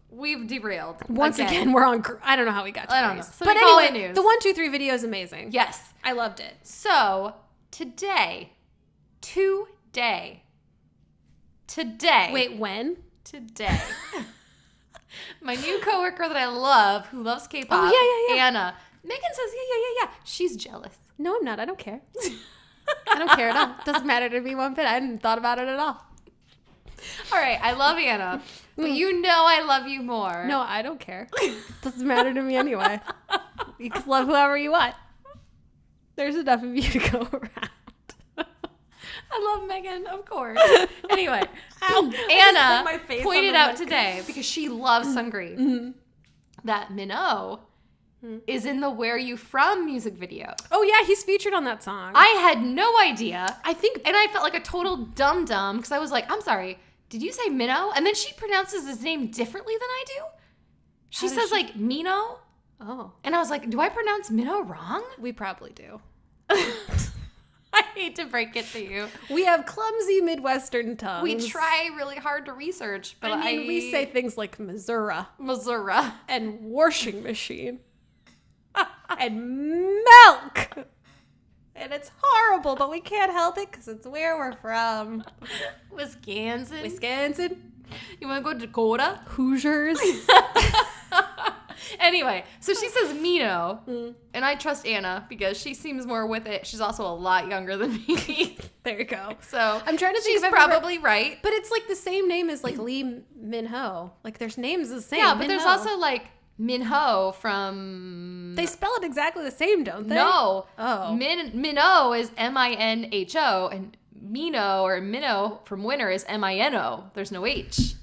we've derailed. Once again, we're on. I don't know how we got to I don't Grease. know. So But we call it anyway, news. the 1, 2, 3 video is amazing. Yes. I loved it. So today. Wait, when? Today. My new coworker that I love, who loves Kpop, Oh, yeah. Anna. Megan says, yeah. She's jealous. No, I'm not. I don't care. I don't care at all. Doesn't matter to me one bit. I hadn't thought about it at all. All right, I love Anna, but you know I love you more. No, I don't care. Doesn't matter to me anyway. You can love whoever you want. There's enough of you to go around. I love Megan, of course. Anyway, Ow. Anna My face pointed on the out mic. today, because she loves Seungri, that Minho is in the Where You From music video. Oh, yeah, he's featured on that song. I had no idea. I think... And I felt like a total dum-dum, because I was like, I'm sorry, did you say Minho? And then she pronounces his name differently than I do. She How does says she- like Mino. Oh. And I was like, do I pronounce Minho wrong? We probably do. I hate to break it to you. We have clumsy Midwestern tongues. We try really hard to research, but I mean, we say things like Missouri Missouri. and washing machine and milk. And it's horrible, but we can't help it because it's where we're from. Wisconsin. Wisconsin. You want to go to Dakota? Hoosiers. Anyway, so she says Mino, and I trust Anna because she seems more with it. She's also a lot younger than me. There you go. So I'm trying to think she's if I've ever- probably right. But it's like the same name as like Lee Min-ho. Like there's names the same. Yeah, but there's Min-ho. also like Minho from... They spell it exactly the same, don't they? No. Oh. Minho is M-I-N-H-O, and Mino or Minnow from winter is M-I-N-O. There's no H.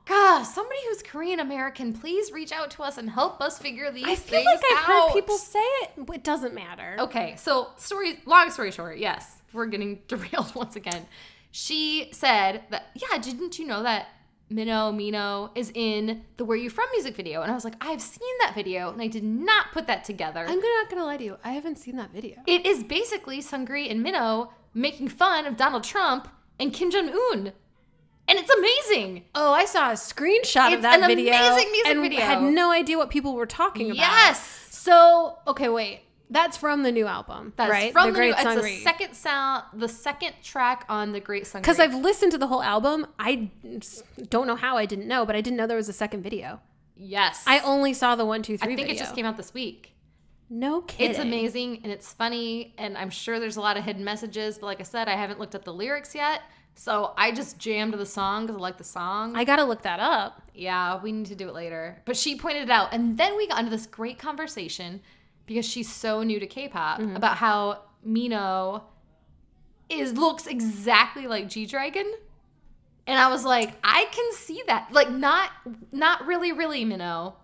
God, somebody who's Korean American, please reach out to us and help us figure these things out. I feel like I've heard people say it. It doesn't matter. Okay, so long story short, yes, we're getting derailed once again. She said that, yeah, didn't you know that Mino is in the Where You From music video. And I was like, I've seen that video, and I did not put that together. I'm not going to lie to you. I haven't seen that video. It is basically Seungri and Mino making fun of Donald Trump and Kim Jong-un. And it's amazing. Oh, I saw a screenshot of that video. It's an amazing music video. And had no idea what people were talking about. Yes. So, okay, wait. That's from the new album, That's right? From the Great new, Seungri. it's the second track on the Great Seungri. Because I've listened to the whole album. I don't know how I didn't know, but I didn't know there was a second video. Yes. I only saw the 1, 2, 3 I think video. it just came out this week. No kidding. It's amazing, and it's funny, and I'm sure there's a lot of hidden messages, but like I said, I haven't looked up the lyrics yet, so I just jammed the song because I like the song. I gotta look that up. Yeah, we need to do it later. But she pointed it out, and then we got into this great conversation because she's so new to K-pop about how Mino looks exactly like G-Dragon. And I was like, I can see that. Like, not really, Mino,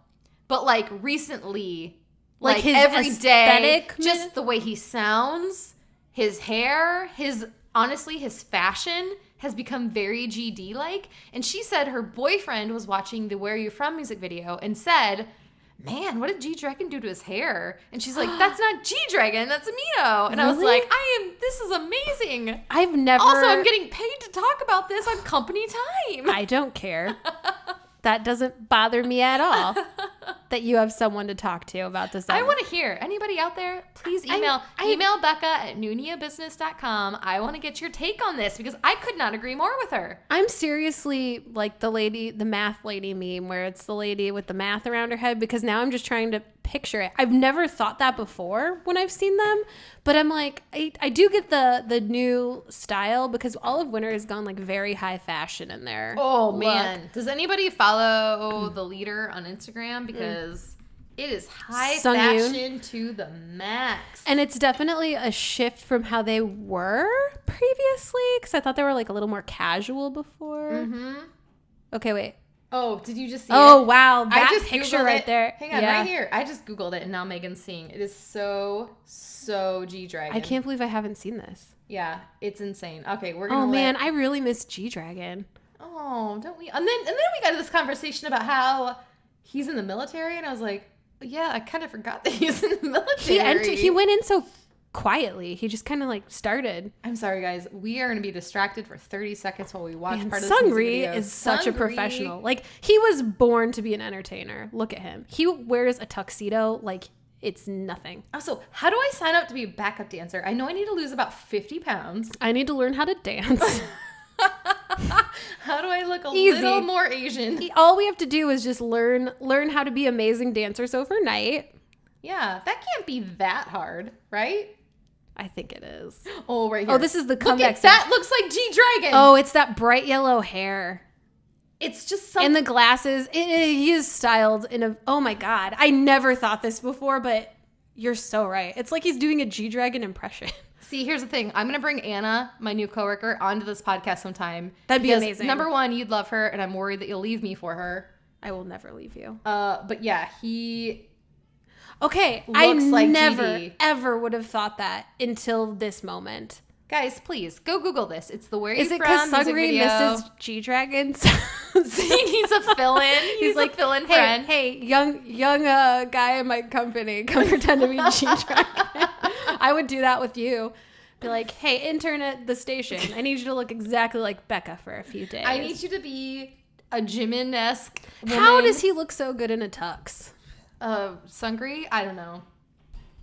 but like recently, like his every day, aesthetic, just the way he sounds, his hair, honestly, his fashion has become very GD-like. And she said her boyfriend was watching the Where You From music video and said, man, what did G-Dragon do to his hair? And she's like, that's not G-Dragon, that's Mino. And I was like, this is amazing. Also, I'm getting paid to talk about this on company time. I don't care. That doesn't bother me at all that you have someone to talk to about this. I want to hear. Anybody out there, please email Becca at noonayabusiness.com. I want to get your take on this because I could not agree more with her. I'm seriously like the math lady meme where it's the lady with the math around her head, because now I'm just trying to picture it. I've never thought that before when I've seen them, but I'm like, I do get the new style because all of winter has gone like very high fashion in there. Oh man. Does anybody follow the leader on Instagram? Because it is high fashion to the max. And it's definitely a shift from how they were previously, because I thought they were like a little more casual before. Mm-hmm. Okay, wait. Oh, did you just see it? Oh, wow. That just picture Googled right it. there. Hang on, right here. I just Googled it, and now Megan's seeing. It is so G-Dragon. I can't believe I haven't seen this. Yeah, it's insane. Okay, we're going to man, I really miss G-Dragon. Oh, don't we? And then we got into this conversation about how he's in the military, and I was like, yeah, I kind of forgot that he's in the military. He went in so quietly. He just kind of like started. I'm sorry, guys. We are going to be distracted for 30 seconds while we watch part of this Seungri video. is such a professional. Like, he was born to be an entertainer. Look at him. He wears a tuxedo like it's nothing. Also, how do I sign up to be a backup dancer? I know I need to lose about 50 pounds. I need to learn how to dance. How do I look little more Asian? All we have to do is just learn how to be amazing dancers overnight. Yeah, that can't be that hard, right? I think it is. Oh, right here. Oh, this is the comeback. That looks like G-Dragon. Oh, it's that bright yellow hair. It's just something. And the glasses. He is styled in a... Oh, my God. I never thought this before, but you're so right. It's like he's doing a G-Dragon impression. See, here's the thing. I'm going to bring Anna, my new coworker, onto this podcast sometime. That'd be amazing. Number one, you'd love her, and I'm worried that you'll leave me for her. I will never leave you. But yeah, he... Okay, looks I like never, GD. ever would have thought that until this moment. Guys, please, go Google this. It's the Where You Is it From because music Seungri video. misses G-Dragons? He needs a fill-in. He's like, a fill-in friend. Hey, young guy in my company, come pretend to be G-Dragon. I would do that with you. Be like, hey, intern at the station. I need you to look exactly like Becca for a few days. I need you to be a Jimin-esque woman. How does he look so good in a tux? Seungri? I don't know.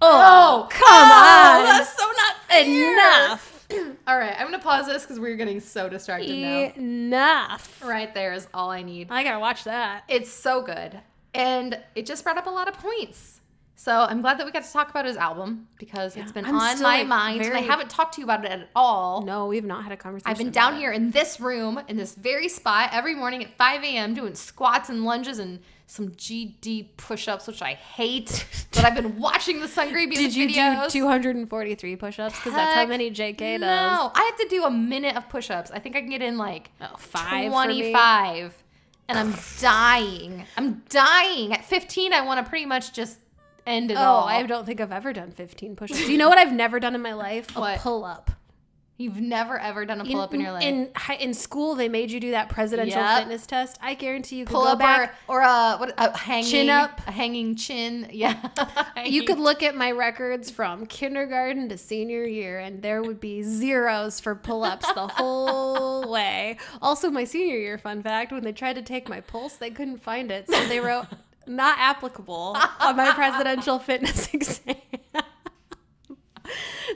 Oh, come on. That's so not fair. Enough. All right, I'm going to pause this because we're getting so distracted now. Enough. Right there is all I need. I got to watch that. It's so good. And it just brought up a lot of points. So I'm glad that we got to talk about his album because it's been on my mind. And I haven't talked to you about it at all. No, we've not had a conversation. I've been down here in this room, in this very spot, every morning at 5 a.m. doing squats and lunges and some GD push-ups, which I hate. But I've been watching the Seungri music videos. Did you do 243 push-ups? Because that's how many JK does. No, I have to do a minute of push-ups. I think I can get in like 25. And I'm dying. At 15, I want to pretty much just end it all. I don't think I've ever done 15 push-ups. You know what I've never done in my life? What? A pull-up. You've never ever done a pull-up in your life. In school, they made you do that presidential fitness test. I guarantee you could pull go up back. Or a hanging chin up. A hanging chin. Yeah. You could look at my records from kindergarten to senior year, and there would be zeros for pull-ups the whole way. Also, my senior year, fun fact, when they tried to take my pulse, they couldn't find it. So they wrote, not applicable on my presidential fitness exam.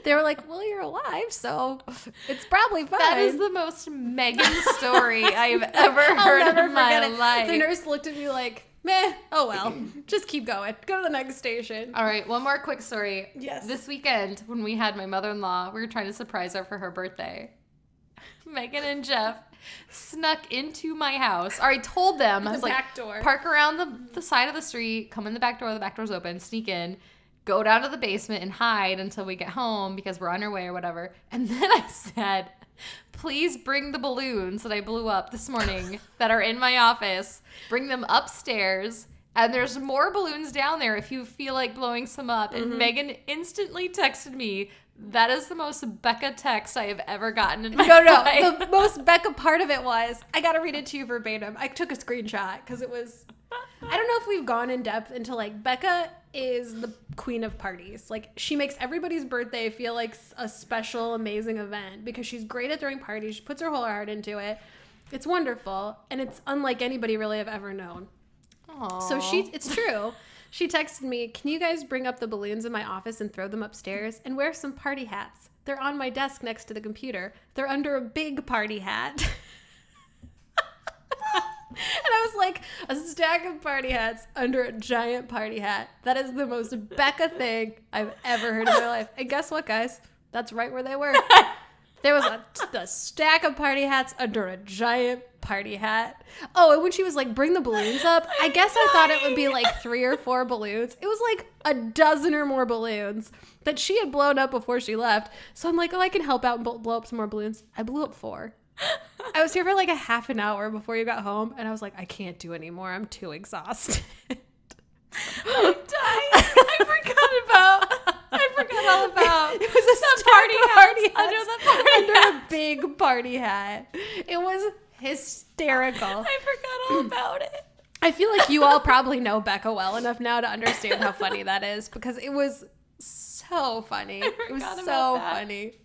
They were like, well, you're alive, so it's probably fine. That is the most Megan story I've ever heard in my life. The nurse looked at me like, meh, oh well, just keep going. Go to the next station. All right, one more quick story. Yes. This weekend, when we had my mother-in-law, we were trying to surprise her for her birthday. Megan and Jeff snuck into my house. Or I told them, I was like, back door. Park around the side of the street, come in the back door's open, sneak in, go down to the basement and hide until we get home because we're on our way or whatever. And then I said, please bring the balloons that I blew up this morning that are in my office. Bring them upstairs. And there's more balloons down there if you feel like blowing some up. And Megan instantly texted me, that is the most Becca text I have ever gotten in my life. No. The most Becca part of it was, I got to read it to you verbatim. I took a screenshot because it was, I don't know if we've gone in depth into like, Becca is the queen of parties. Like, she makes everybody's birthday feel like a special, amazing event because she's great at throwing parties. She puts her whole heart into it. It's wonderful. And it's unlike anybody really I've ever known. Aww. So it's true. She texted me, can you guys bring up the balloons in my office and throw them upstairs and wear some party hats? They're on my desk next to the computer. They're under a big party hat. And I was like, a stack of party hats under a giant party hat. That is the most Becca thing I've ever heard in my life. And guess what, guys? That's right where they were. There was a stack of party hats under a giant party hat. Oh, and when she was like, bring the balloons up, I guess I thought it would be like 3 or 4 balloons. It was like a dozen or more balloons that she had blown up before she left. So I'm like, oh, I can help out and blow up some more balloons. I blew up 4. I was here for like a half an hour before you got home, and I was like, I can't do anymore. I'm too exhausted. I'm dying. I forgot all about it was a party hat under a big party hat. It was hysterical. I forgot all about it. I feel like you all probably know Becca well enough now to understand how funny that is because it was so funny. It was so funny.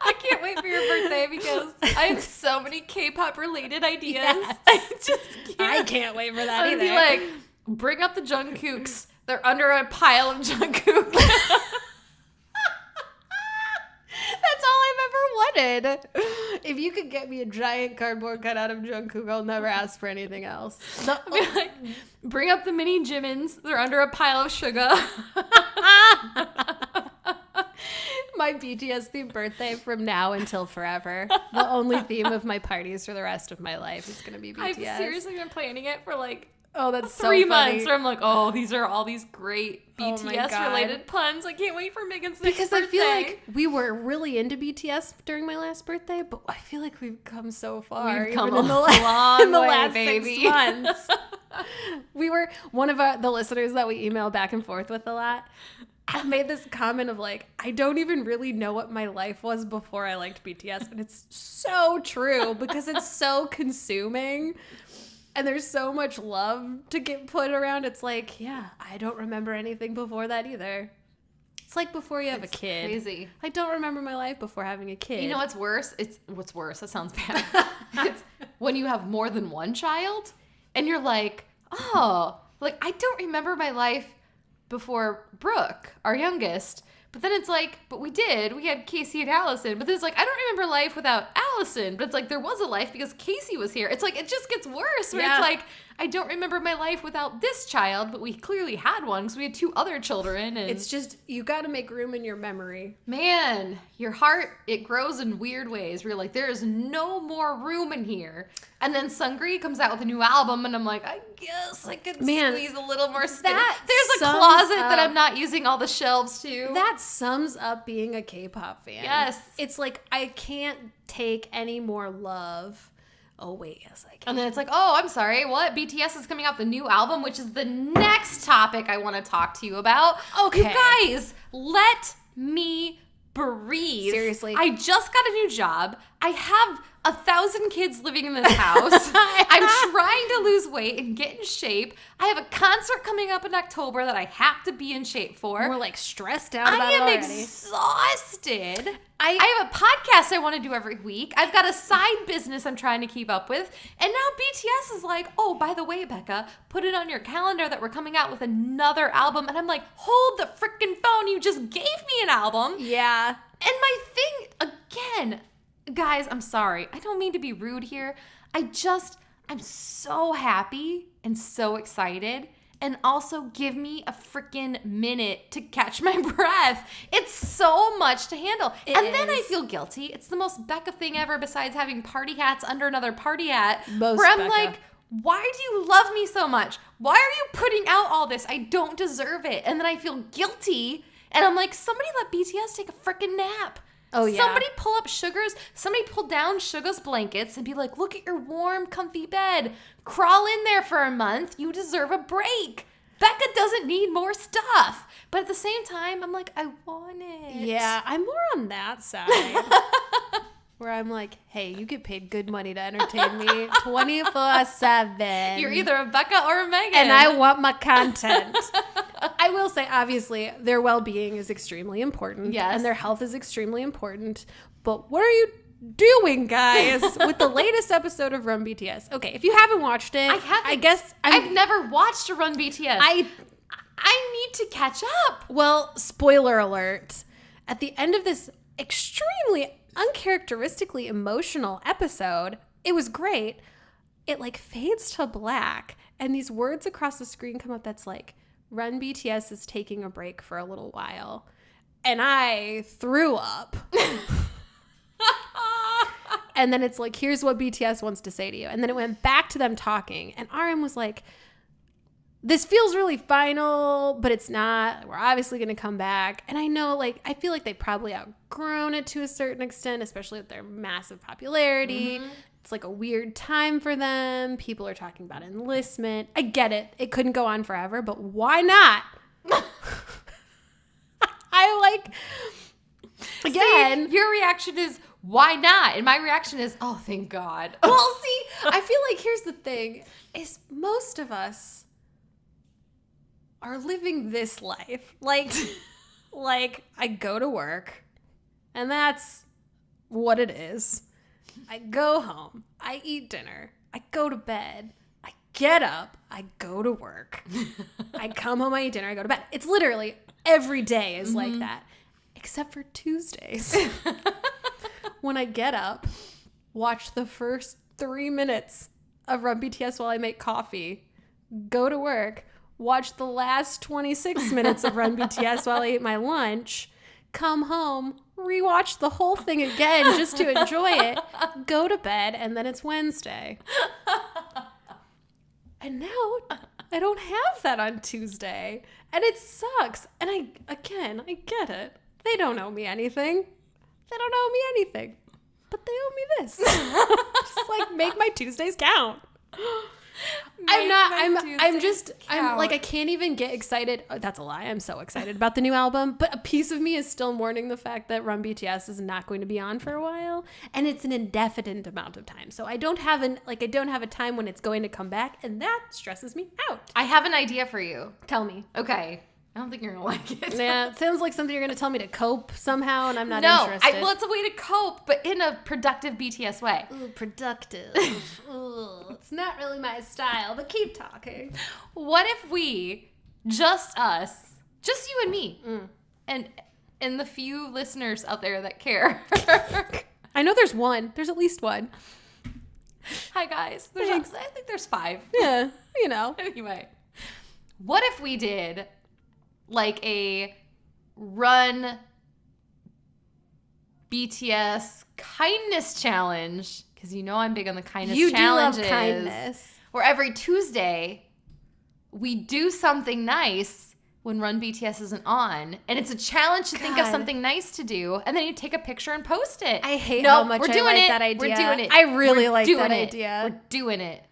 I can't wait for your birthday because I have so many K-pop related ideas. Yes. I can't wait for that either. I'd be like, bring up the Jungkooks. They're under a pile of Jungkook. That's all I've ever wanted. If you could get me a giant cardboard cutout of Jungkook, I'll never ask for anything else. I'd be like, bring up the mini Jimin's. They're under a pile of sugar. My BTS themed birthday from now until forever. The only theme of my parties for the rest of my life is going to be BTS. I've seriously been planning it for like that's 3 so months funny. where I'm like, oh, these are all these great Oh my God. BTS related puns. I can't wait for Megan's next Because birthday. I feel like we were really into BTS during my last birthday, but I feel like we've come so far. We've come even a long way, last baby. 6 months. We were, one of the listeners that we email back and forth with a lot, I made this comment of like, I don't even really know what my life was before I liked BTS. And it's so true because it's so consuming. And there's so much love to get put around. It's like, yeah, I don't remember anything before that either. It's like before you have a kid. Crazy. I don't remember my life before having a kid. You know what's worse? What's worse. That sounds bad. It's when you have more than one child and you're like, oh, like I don't remember my life before Brooke, our youngest. But then it's like, but we had Casey and Allison. But then it's like, I don't remember life without Allison. But it's like, there was a life because Casey was here. It's like, it just gets worse. Where it's like, I don't remember my life without this child, but we clearly had one because we had 2 other children. And it's just, you got to make room in your memory. Man, your heart, it grows in weird ways. Where you're like, there is no more room in here. And then Seungri comes out with a new album, and I'm like, I guess I could squeeze a little more space. There's a closet that I'm not using all the shelves to. That sums up being a K-pop fan. Yes. It's like, I can't take any more love. Oh, wait, yes, I can. And then it's like, oh, I'm sorry, what? BTS is coming out with the new album, which is the next topic I want to talk to you about. Okay. You guys, let me breathe. Seriously. I just got a new job. I have 1,000 kids living in this house. I'm trying to lose weight and get in shape. I have a concert coming up in October that I have to be in shape for. We're like stressed out about I it am already. exhausted. I have a podcast I want to do every week. I've got a side business I'm trying to keep up with. And now BTS is like, oh, by the way, Becca, put it on your calendar that we're coming out with another album. And I'm like, hold the freaking phone. You just gave me an album. Yeah. And my thing, again, guys, I'm sorry. I don't mean to be rude here. I'm so happy and so excited. And also give me a freaking minute to catch my breath. It's so much to handle. Then I feel guilty. It's the most Becca thing ever besides having party hats under another party hat. Most where I'm Becca. like, why do you love me so much? Why are you putting out all this? I don't deserve it. And then I feel guilty. And I'm like, somebody let BTS take a freaking nap. Oh, yeah. Somebody pull up somebody pull down Sugar's blankets and be like, look at your warm, comfy bed. Crawl in there for a month. You deserve a break. Becca doesn't need more stuff. But at the same time, I'm like, I want it. Yeah, I'm more on that side. Where I'm like, hey, you get paid good money to entertain me 24/7. You're either a Becca or a Megan. And I want my content. I will say, obviously, their well-being is extremely important. Yes. And their health is extremely important. But what are you doing, guys, with the latest episode of RunBTS? Okay, if you haven't watched it, I haven't. I guess I've never watched a RunBTS. I need to catch up. Well, spoiler alert. At the end of this extremely uncharacteristically emotional episode, it was great. It like fades to black and these words across the screen come up that's like, RunBTS is taking a break for a little while. And I threw up. And then it's like, here's what BTS wants to say to you. And then it went back to them talking. And RM was like, this feels really final, but it's not. We're obviously going to come back. And I know, like, I feel like they probably outgrown it to a certain extent, especially with their massive popularity. Mm-hmm. It's like a weird time for them. People are talking about enlistment. I get it. It couldn't go on forever, but why not? I like, again. See, your reaction is, why not? And my reaction is, oh, thank God. Well, see, I feel like here's the thing, is most of us are living this life. Like I go to work, and that's what it is. I go home, I eat dinner, I go to bed, I get up, I go to work. I come home, I eat dinner, I go to bed. It's literally every day is like that, except for Tuesdays. When I get up, watch the first 3 minutes of RunBTS while I make coffee, go to work, watch the last 26 minutes of RunBTS while I eat my lunch, come home, rewatch the whole thing again just to enjoy it, go to bed, and then it's Wednesday. And now I don't have that on Tuesday, and it sucks. And I get it. They don't owe me anything. They don't owe me anything, but they owe me this. Just like make my Tuesdays count. I'm like, I can't even get excited. Oh, that's a lie. I'm so excited about the new album, but a piece of me is still mourning the fact that RunBTS is not going to be on for a while, and it's an indefinite amount of time. So I don't have a time when it's going to come back, and that stresses me out. I have an idea for you. Tell me. Okay. I don't think you're going to like it. Yeah, it sounds like something you're going to tell me to cope somehow, and I'm not interested. Well, it's a way to cope, but in a productive BTS way. Ooh, productive. Ooh, it's not really my style, but keep talking. What if we, just us, just you and me, and the few listeners out there that care. I know there's one. There's at least one. Hi, guys. I think there's 5. Yeah, you know. Anyway, what if we did like a Run BTS kindness challenge, because you know I'm big on the kindness challenges. You do love kindness. Where every Tuesday we do something nice when Run BTS isn't on, and it's a challenge to think of something nice to do, and then you take a picture and post it. I hate how much I like that idea. We're doing it. I really like that idea. We're doing it.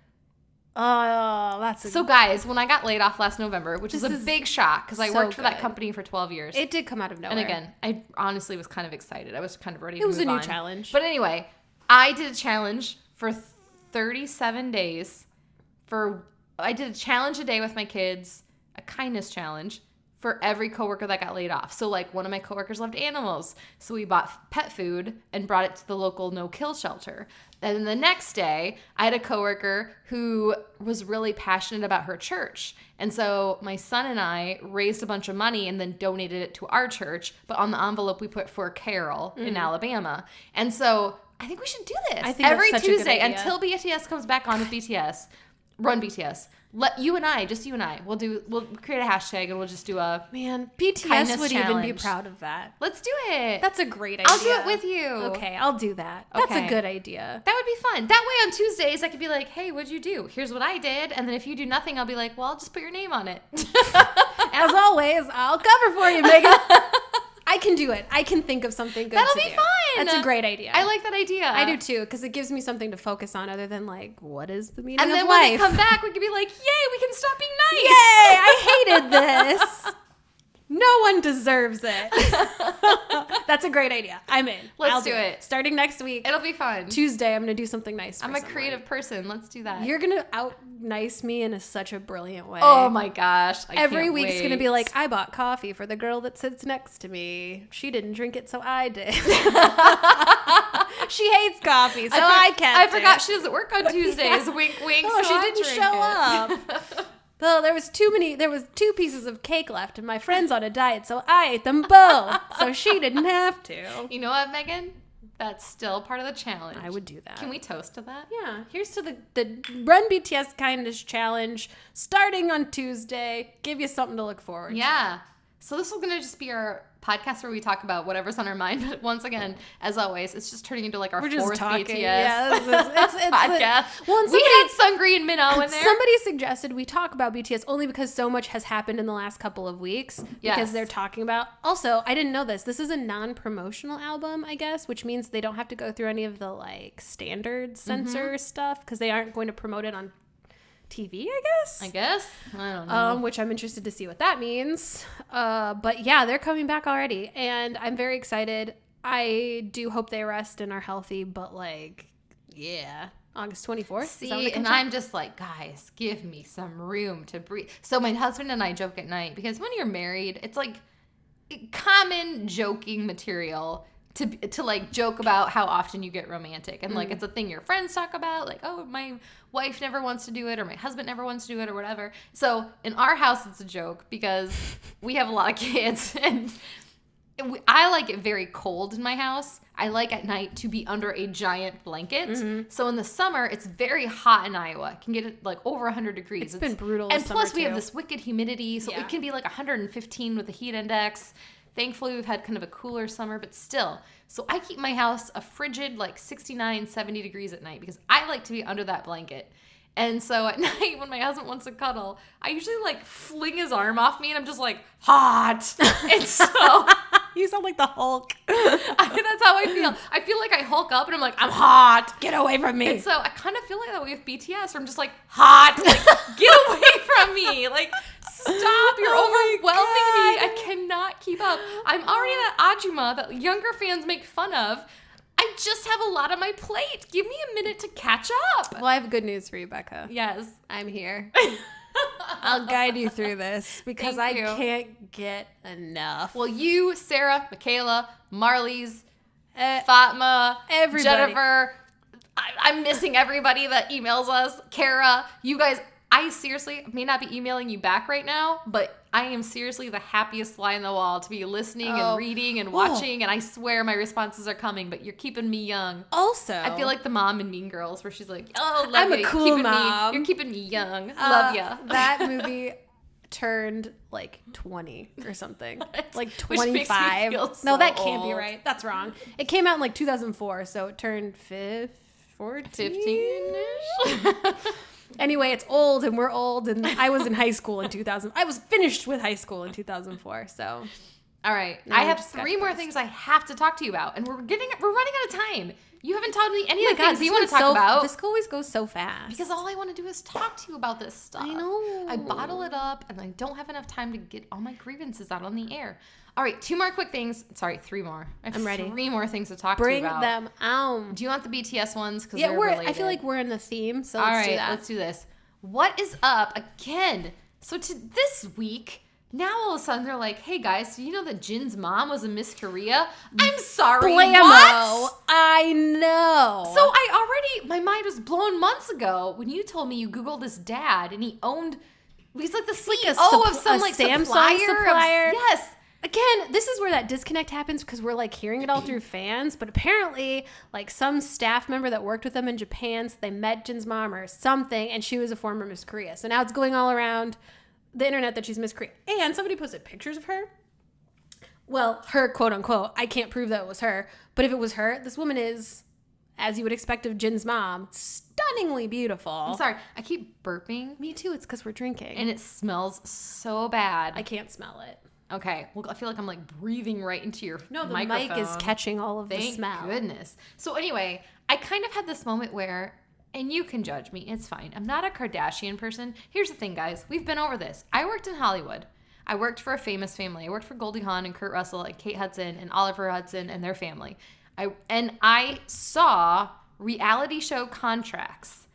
Oh, that's So guys, when I got laid off last November, which is a big shock because I worked for that good. company for 12 years. It did come out of nowhere. And again, I honestly was kind of excited. I was kind of ready to move on. It was a new challenge. But anyway, I did a challenge for 37 days. I did a challenge a day with my kids, a kindness challenge for every coworker that got laid off. So like one of my coworkers loved animals. So we bought pet food and brought it to the local no-kill shelter. And then the next day, I had a coworker who was really passionate about her church. And so my son and I raised a bunch of money and then donated it to our church. But on the envelope, we put for Carol in Alabama. And so I think we should do this. I think every that's such a good Tuesday idea. until BTS comes back on with BTS. Run BTS. Let you and I, just you and I, we'll create a hashtag and we'll just do a BTS kindness would even be challenge. proud of that. Let's do it. That's a great idea. I'll do it with you. Okay, I'll do that. That's Okay. a good idea. That would be fun. That way on Tuesdays I could be like, hey, what'd you do? Here's what I did. And then if you do nothing, I'll be like, well, I'll just put your name on it. As always, I'll cover for you, Megan. I can do it. I can think of something good That'll to be do. fun. That's a great idea. I like that idea. I do too, because it gives me something to focus on other than like, what is the meaning And then of when life? they come back, we could be like, yay, we can stop being nice. Yay! I hated this. No one deserves it. That's a great idea. I'm in. Let's I'll do it. Starting next week. It'll be fun. Tuesday, I'm going to do something nice for I'm a someone. creative person. Let's do that. You're going to out-nice me in such a brilliant way. Oh my gosh. Every week's going to be like, I bought coffee for the girl that sits next to me. She didn't drink it, so I did. She hates coffee, so I kept I forgot it. she doesn't work on Tuesdays. Wink, wink. Oh, so she I didn't drink show it. up. Well, there was two pieces of cake left, and my friend's on a diet, so I ate them both. So she didn't have to. You know what, Megan? That's still part of the challenge. I would do that. Can we toast to that? Yeah. Here's to the Run BTS Kindness Challenge starting on Tuesday. Give you something to look forward to. Yeah. So this is going to just be our podcast where we talk about whatever's on our mind. But once again, as always, it's just turning into like our We're just fourth talking. BTS Yeah, it's podcast. Well, and we had Seungri and Minho in there. Somebody suggested we talk about BTS only because so much has happened in the last couple of weeks. Yes. Because they're talking about... Also, I didn't know this. This is a non-promotional album, I guess, which means they don't have to go through any of the like standard censor stuff because they aren't going to promote it on TV, I guess. I don't know. Which I'm interested to see what that means. But yeah, they're coming back already, and I'm very excited. I do hope they rest and are healthy, but like, yeah, August 24th. See, and I'm just like, guys, give me some room to breathe. So my husband and I joke at night because when you're married, it's like common joking material to like joke about how often you get romantic. And like, it's a thing your friends talk about, like, oh, my wife never wants to do it, or my husband never wants to do it, or whatever. So in our house, it's a joke because we have a lot of kids, and I like it very cold in my house. I like at night to be under a giant blanket. So in the summer, it's very hot in Iowa. It can get like over 100 degrees. It's been brutal. And this plus summer, we have too. this wicked humidity, so it can be like 115 with the heat index. Thankfully, we've had kind of a cooler summer, but still. So I keep my house a frigid like 69, 70 degrees at night because I like to be under that blanket. And so at night, when my husband wants to cuddle, I usually like fling his arm off me and I'm just like, hot. And so... You sound like the Hulk. That's how I feel. I feel like I Hulk up and I'm like, I'm hot. Get away from me. And so I kind of feel like that way with BTS where I'm just like, hot. Like, get away from me. Like, stop. You're overwhelming me. I cannot keep up. I'm already that Ajuma that younger fans make fun of. I just have a lot on my plate. Give me a minute to catch up. Well, I have good news for you, Becca. Yes. I'm here. I'll guide you through this because Thank I you. can't get enough. Well, you, Sarah, Michaela, Marley's, Fatma, everybody. Jennifer, I'm missing everybody that emails us. Kara, you guys, I seriously may not be emailing you back right now, but I am seriously the happiest fly in the wall to be listening and reading and watching, and I swear my responses are coming, but you're keeping me young. Also, I feel like the mom in Mean Girls where she's like, oh, love I'm you. a cool mom. You're keeping me young. Love ya. That movie turned like 20 or something. Like Which makes me 25. feel No, so that can't be old. right. That's wrong. It came out in like 2004, so it turned 14? 15-ish? Anyway, it's old and we're old, and I was in high school in 2000. I was finished with high school in 2004, so All right. No, I have just 3 more sketch things I have to talk to you about, and we're running out of time. You haven't told me any Oh of my the God, things this you want to one's talk about. This always goes so fast. Because all I want to do is talk to you about this stuff. I know. I bottle it up, and I don't have enough time to get all my grievances out on the air. All right, 2 more quick things. Sorry, 3 more. I'm ready. 3 more things to talk to you Bring about. them out. Do you want the BTS ones? Because Yeah, they're related. I feel like we're in the theme, so all let's right, do that. let's do this. What is up again? So this week, now all of a sudden they're like, hey guys, do you know that Jin's mom was a Miss Korea? I'm sorry, Blammo. what? I know. So my mind was blown months ago when you told me you Googled his dad and he's like the CEO of some like Samsung supplier. Yes. Again, this is where that disconnect happens because we're like hearing it all through fans, but apparently like some staff member that worked with them in Japan, so they met Jin's mom or something, and she was a former Miss Korea. So now it's going all around the internet that she's Miss Korea. And somebody posted pictures of her. Well, her quote unquote. I can't prove that it was her, but if it was her, this woman is, as you would expect of Jin's mom, stunningly beautiful. I'm sorry. I keep burping. Me too. It's because we're drinking. And it smells so bad. I can't smell it. Okay. Well, I feel like I'm like breathing right into your microphone. Mic is catching all of the smell. Thank goodness. So anyway, I kind of had this moment where, and you can judge me, it's fine. I'm not a Kardashian person. Here's the thing, guys. We've been over this. I worked in Hollywood. I worked for a famous family. I worked for Goldie Hawn and Kurt Russell and Kate Hudson and Oliver Hudson and their family. I saw reality show contracts.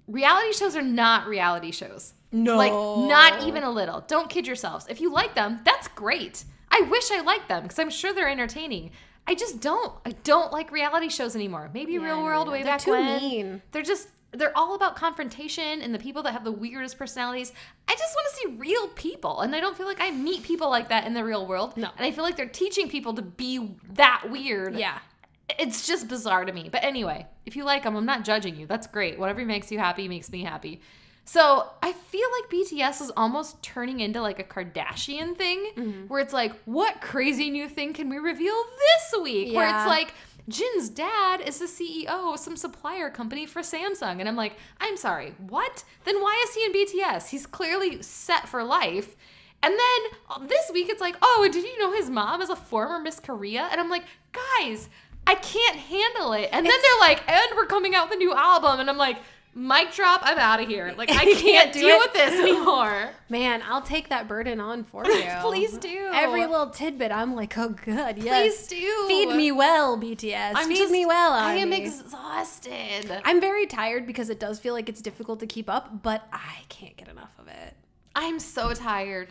Reality shows are not reality shows. No. Like, not even a little. Don't kid yourselves. If you like them, that's great. I wish I liked them because I'm sure they're entertaining. I just don't. I don't like reality shows anymore. Maybe Real World way back when. They're too mean. They're all about confrontation and the people that have the weirdest personalities. I just want to see real people. And I don't feel like I meet people like that in the real world. No. And I feel like they're teaching people to be that weird. Yeah. It's just bizarre to me. But anyway, if you like them, I'm not judging you. That's great. Whatever makes you happy makes me happy. So I feel like BTS is almost turning into like a Kardashian thing where it's like, what crazy new thing can we reveal this week? Yeah. Where it's like, Jin's dad is the CEO of some supplier company for Samsung. And I'm like, I'm sorry, what? Then why is he in BTS? He's clearly set for life. And then this week it's like, oh, did you know his mom is a former Miss Korea? And I'm like, guys, I can't handle it. And then they're like, and we're coming out with a new album. And I'm like, mic drop, I'm out of here. Like, I can't deal with this anymore. Man, I'll take that burden on for you. Please do. Every little tidbit, I'm like, oh, good, yes. Please do. Feed me well, BTS. Feed me well, I am Army. exhausted. I'm very tired because it does feel like it's difficult to keep up, but I can't get enough of it. I'm so tired.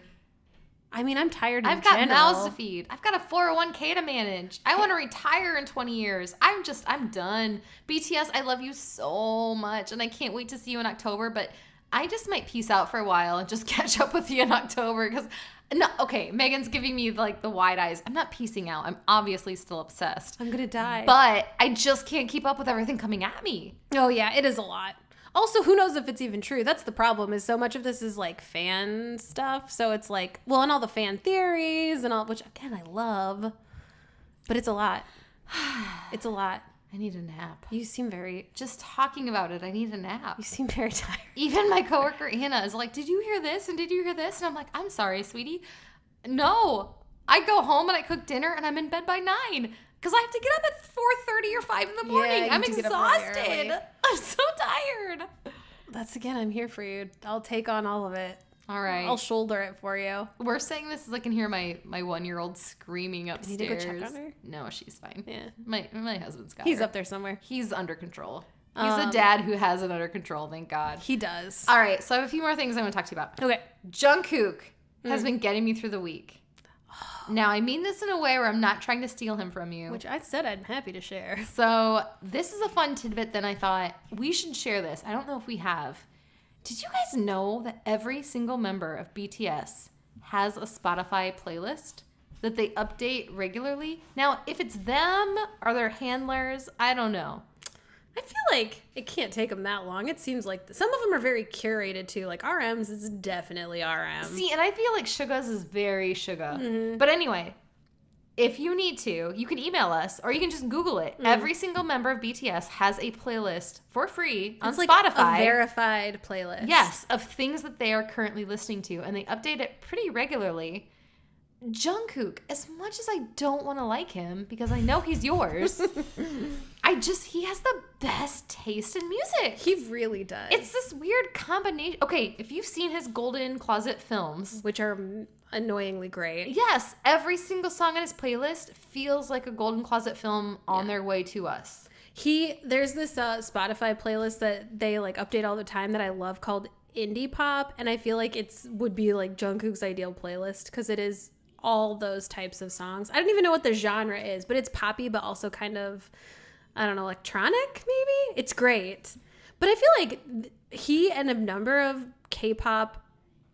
I mean, I'm tired I've in got general. mouths to feed. I've got a 401k to manage. I want to retire in 20 years. I'm done. BTS, I love you so much, and I can't wait to see you in October, but I just might peace out for a while and just catch up with you in October because, no, okay, Megan's giving me like the wide eyes. I'm not peacing out. I'm obviously still obsessed. I'm going to die. But I just can't keep up with everything coming at me. Oh, yeah, it is a lot. Also, who knows if it's even true? That's the problem, is so much of this is like fan stuff. So it's like, well, and all the fan theories and all, which again, I love, but it's a lot. It's a lot. I need a nap. You seem very, Just talking about it, I need a nap. you seem very tired. Even my coworker Anna is like, did you hear this? And did you hear this? And I'm like, I'm sorry, sweetie. No. I go home and I cook dinner and I'm in bed by 9. Because I have to get up at 4:30 or 5 in the morning. Yeah, I'm you do get up really exhausted. early. I'm so tired. That's again, I'm here for you. I'll take on all of it. All right. I'll shoulder it for you. We're saying this as I can hear my 1-year-old screaming upstairs. Need to go check on her? No, she's fine. Yeah. My husband's got He's her. up there somewhere. He's under control. He's a dad who has it under control, thank God. He does. All right, so I have a few more things I want to talk to you about. Okay. Jungkook has been getting me through the week. Now, I mean this in a way where I'm not trying to steal him from you. Which I said I'm happy to share. So this is a fun tidbit that I thought we should share this. I don't know if we have. Did you guys know that every single member of BTS has a Spotify playlist that they update regularly? Now, if it's them or their handlers, I don't know. I feel like it can't take them that long. It seems like some of them are very curated too. Like RM's is definitely RM. See, and I feel like Suga's is very Suga. But anyway, if you need to, you can email us or you can just Google it. Every single member of BTS has a playlist for free on It's like Spotify. a verified playlist. Yes, of things that they are currently listening to, and they update it pretty regularly. Jungkook, as much as I don't want to like him because I know he's yours, he has the best taste in music. He really does. It's this weird combination. Okay, if you've seen his Golden Closet films, which are annoyingly great. Yes, every single song on his playlist feels like a Golden Closet film on their way to us. There's this Spotify playlist that they like update all the time that I love called Indie Pop, and I feel like would be like Jungkook's ideal playlist because it is all those types of songs. I don't even know what the genre is, but it's poppy, but also kind of, I don't know, electronic maybe? It's great. But I feel like he and a number of K-pop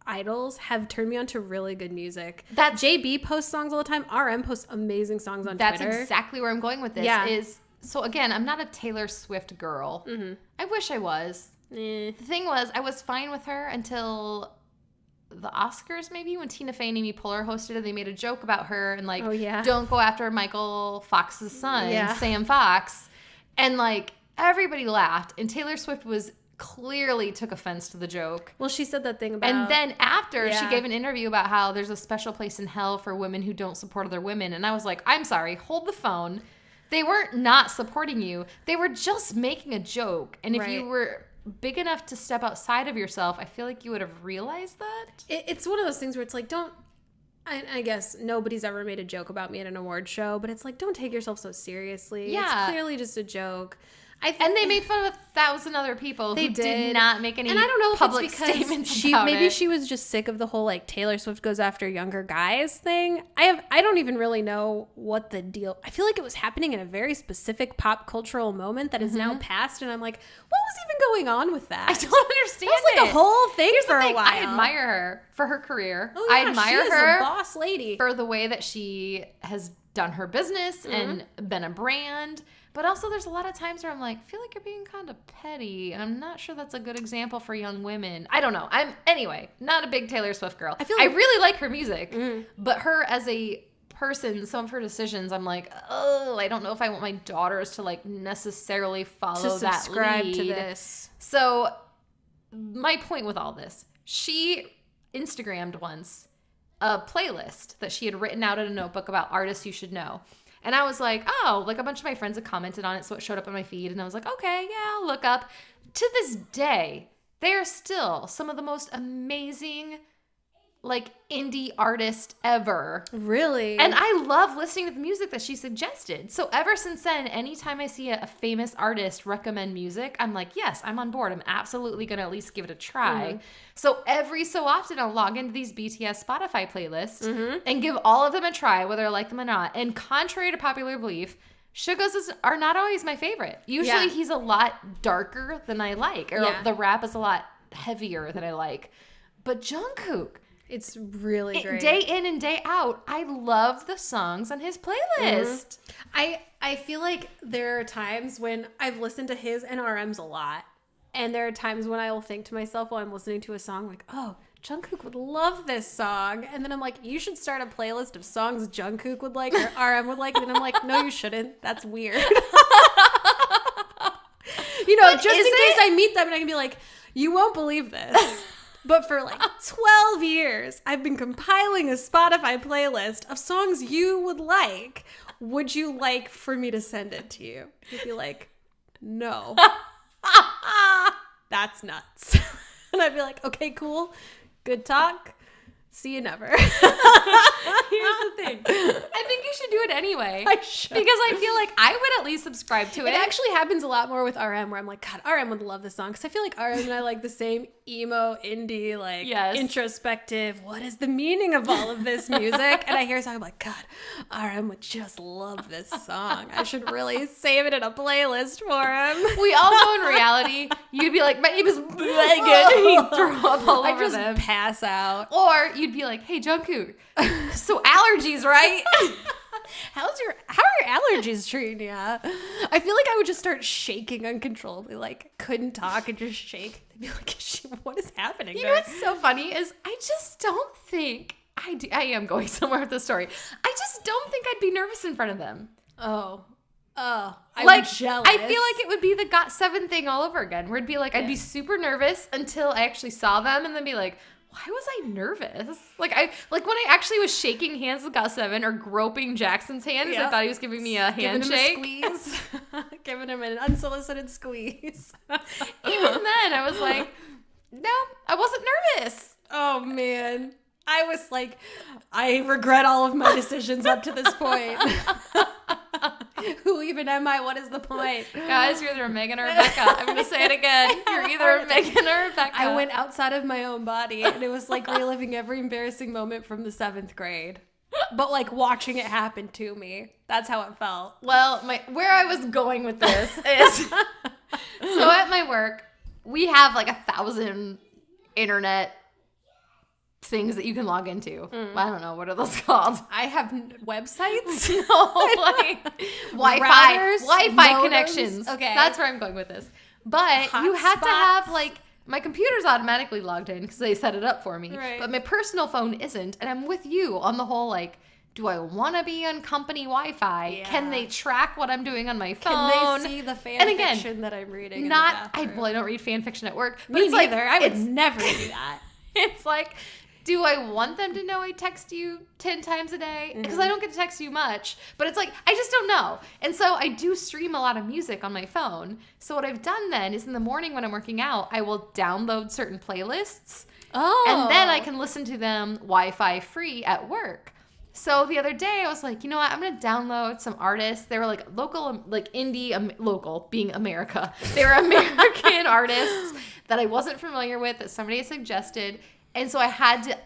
idols have turned me on to really good music. JB posts songs all the time. RM posts amazing songs on Twitter. That's exactly where I'm going with this. So again, I'm not a Taylor Swift girl. Mm-hmm. I wish I was. The thing was, I was fine with her until the Oscars, maybe, when Tina Fey and Amy Poehler hosted it. They made a joke about her and like, don't go after Michael Fox's son, Sam Fox. And like, everybody laughed. And Taylor Swift clearly took offense to the joke. Well, she said that thing about... And then after, she gave an interview about how there's a special place in hell for women who don't support other women. And I was like, I'm sorry, hold the phone. They weren't not supporting you. They were just making a joke. And if you were big enough to step outside of yourself, I feel like you would have realized that. It's one of those things where it's like, I guess nobody's ever made a joke about me at an award show, but it's like, don't take yourself so seriously. Yeah. It's clearly just a joke. And they made fun of 1,000 other people who did not make any and I don't know public if it's because statements about maybe it. she was just sick of the whole like Taylor Swift goes after younger guys thing. I don't even really know what the deal. I feel like it was happening in a very specific pop cultural moment that is now past, and I'm like, what was even going on with that? I don't understand. It was like a whole thing for a while. I admire her for her career. Oh, yeah, I admire she her is a boss lady for the way that she has done her business and been a brand. But also there's a lot of times where I'm like, I feel like you're being kind of petty, and I'm not sure that's a good example for young women. I don't know. Anyway, not a big Taylor Swift girl. I really like her music, but her as a person, some of her decisions, I'm like, oh, I don't know if I want my daughters to like necessarily follow that lead. Subscribe to this. So my point with all this, she Instagrammed once a playlist that she had written out in a notebook about artists you should know. And I was like, oh, like a bunch of my friends had commented on it, so it showed up on my feed. And I was like, okay, yeah, I'll look up. To this day, they are still some of the most amazing, like, indie artists ever. Really? And I love listening to the music that she suggested. So ever since then, anytime I see a famous artist recommend music, I'm like, yes, I'm on board. I'm absolutely going to at least give it a try. So every so often, I'll log into these BTS Spotify playlists and give all of them a try, whether I like them or not. And contrary to popular belief, Suga's are not always my favorite. Usually he's a lot darker than I like, or the rap is a lot heavier than I like. But Jungkook, it's really great. Day in and day out, I love the songs on his playlist. I feel like there are times when I've listened to his and RM's a lot. And there are times when I will think to myself while I'm listening to a song, like, oh, Jungkook would love this song. And then I'm like, you should start a playlist of songs Jungkook would like or RM would like. And then I'm like, no, you shouldn't. That's weird. Just in case I meet them and I can be like, you won't believe this. But for like 12 years, I've been compiling a Spotify playlist of songs you would like. Would you like for me to send it to you? You'd be like, no. That's nuts. And I'd be like, okay, cool. Good talk. See you never. Here's the thing. I think you should do it anyway. I should. Because I feel like I would at least subscribe to it. It actually happens a lot more with RM, where I'm like, God, RM would love this song. Because I feel like RM and I like the same emo, indie, like introspective, what is the meaning of all of this music? And I hear a song, I'm like, God, RM would just love this song. I should really save it in a playlist for him. We all know in reality, you'd be like, my name is Megan. He'd throw up all over them. I just pass out. Or you'd be like, hey, Jungkook, so allergies, right? How are your allergies treating you? I feel like I would just start shaking uncontrollably, like couldn't talk and just shake. They'd be like, what is happening? You know what's so funny is I just don't think I am going somewhere with this story. I just don't think I'd be nervous in front of them. I'm jealous. I feel like it would be the Got7 thing all over again, where it'd be like I'd be super nervous until I actually saw them and then be like, why was I nervous? Like when I actually was shaking hands with GOT7 or groping Jackson's hand because I thought he was giving me a handshake. Giving him a squeeze. Giving him an unsolicited squeeze. Even then, I was like, no, I wasn't nervous. Oh, man. I was like, I regret all of my decisions up to this point. Who even am I? What is the point? Guys, you're either Megan or Becca. I'm going to say it again. You're either Megan or Becca. I went outside of my own body, and it was like reliving every embarrassing moment from the 7th grade. But like watching it happen to me. That's how it felt. Well, where I was going with this is, so at my work, we have like 1,000 internet things that you can log into. I don't know. What are those called? I have websites. No, like Wi-Fi connections. Okay. That's where I'm going with this. But you have to have like, my computer's automatically logged in because they set it up for me. Right. But my personal phone isn't. And I'm with you on the whole, like, do I want to be on company Wi-Fi? Yeah. Can they track what I'm doing on my phone? Can they see the fan fiction that I'm reading? I don't read fan fiction at work. But Me it's neither. Like, I would never do that. It's like, do I want them to know I text you 10 times a day? Because I don't get to text you much. But it's like, I just don't know. And so I do stream a lot of music on my phone. So what I've done then is in the morning when I'm working out, I will download certain playlists. Oh. And then I can listen to them Wi-Fi free at work. So the other day I was like, you know what? I'm going to download some artists. They were like local, like indie, local being America. They were American artists that I wasn't familiar with that somebody suggested. And so I had to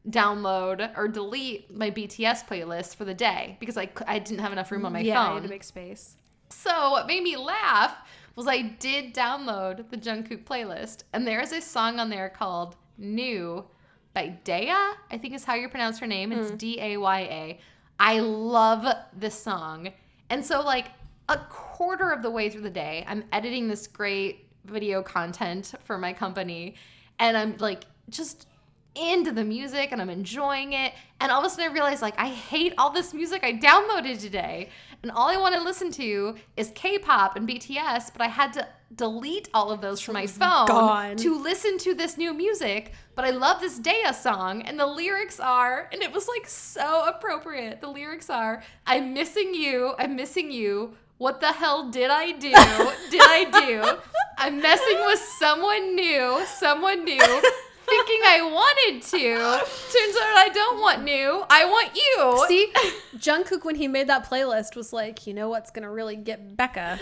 undownload or delete my BTS playlist for the day because I didn't have enough room on my phone. Yeah, I had to make space. So what made me laugh was I did download the Jungkook playlist, and there is a song on there called New by Daya, I think is how you pronounce her name. It's Daya. I love this song. And so like a quarter of the way through the day, I'm editing this great video content for my company, and I'm like just into the music and I'm enjoying it. And all of a sudden I realized like I hate all this music I downloaded today. And all I want to listen to is K-pop and BTS, but I had to delete all of those from my phone to listen to this new music. But I love this Daya song, and the lyrics are, and it was like so appropriate. The lyrics are, I'm missing you. What the hell did I do? I'm messing with someone new, thinking I wanted to. Turns out I don't want new. I want you. See, Jungkook, when he made that playlist, was like, you know what's going to really get Becca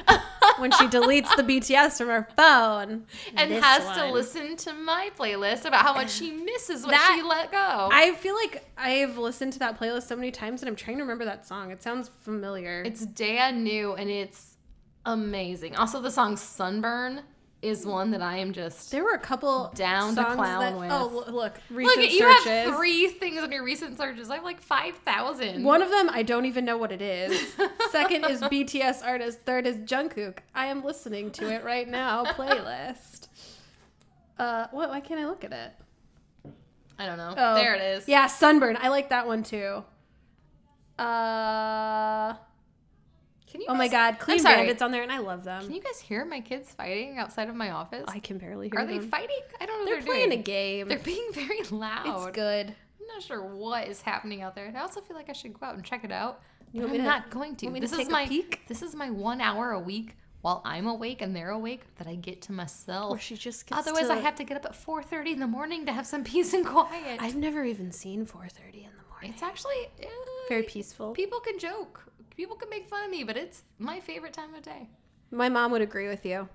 when she deletes the BTS from her phone. And has to listen to my playlist about how much she misses what she let go. I feel like I've listened to that playlist so many times and I'm trying to remember that song. It sounds familiar. It's Daya New, and it's amazing. Also, the song Sunburn is one that I am just there were a couple down to clown with. Oh, look, recent you searches. have 3 things on your recent searches. I have like 5,000. One of them, I don't even know what it is. Second is BTS artist. Third is Jungkook. I am listening to it right now. Playlist. What? Why can't I look at it? I don't know. Oh, there it is. Yeah, Sunburn. I like that one too. Can you oh guys, my God, Clean Bandit's on there, and I love them. Can you guys hear my kids fighting outside of my office? I can barely hear them. Are they fighting? I don't know. They're playing a game. They're being very loud. It's good. I'm not sure what is happening out there. I also feel like I should go out and check it out. But I'm not going to. This is my peek. This is my 1 hour a week while I'm awake and they're awake that I get to myself. Or she just gets Otherwise, I have to get up at 4:30 in the morning to have some peace and quiet. I've never even seen 4:30 in the morning. It's actually very peaceful. People can joke. People can make fun of me, but it's my favorite time of day. My mom would agree with you.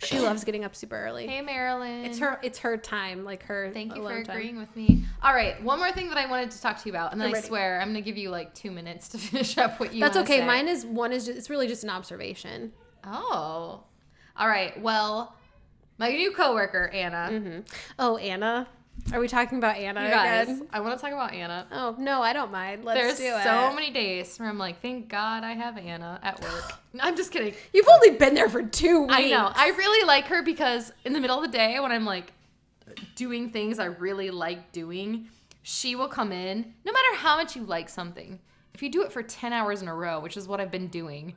She loves getting up super early. Hey, Marilyn. It's her time, like her. Thank you for time. agreeing with me. All right, one more thing that I wanted to talk to you about, and then I swear I'm going to give you like 2 minutes to finish up what you. That's okay. Say. Mine is it's really just an observation. Oh, all right. Well, my new coworker Anna. Mm-hmm. Oh, Anna. Are we talking about Anna again? I want to talk about Anna. Oh, no, I don't mind. Let's do it. There's so many days where I'm like, thank God I have Anna at work. I'm just kidding. You've only been there for 2 weeks. I know. I really like her because in the middle of the day when I'm like doing things I really like doing, she will come in. No matter how much you like something, if you do it for 10 hours in a row, which is what I've been doing,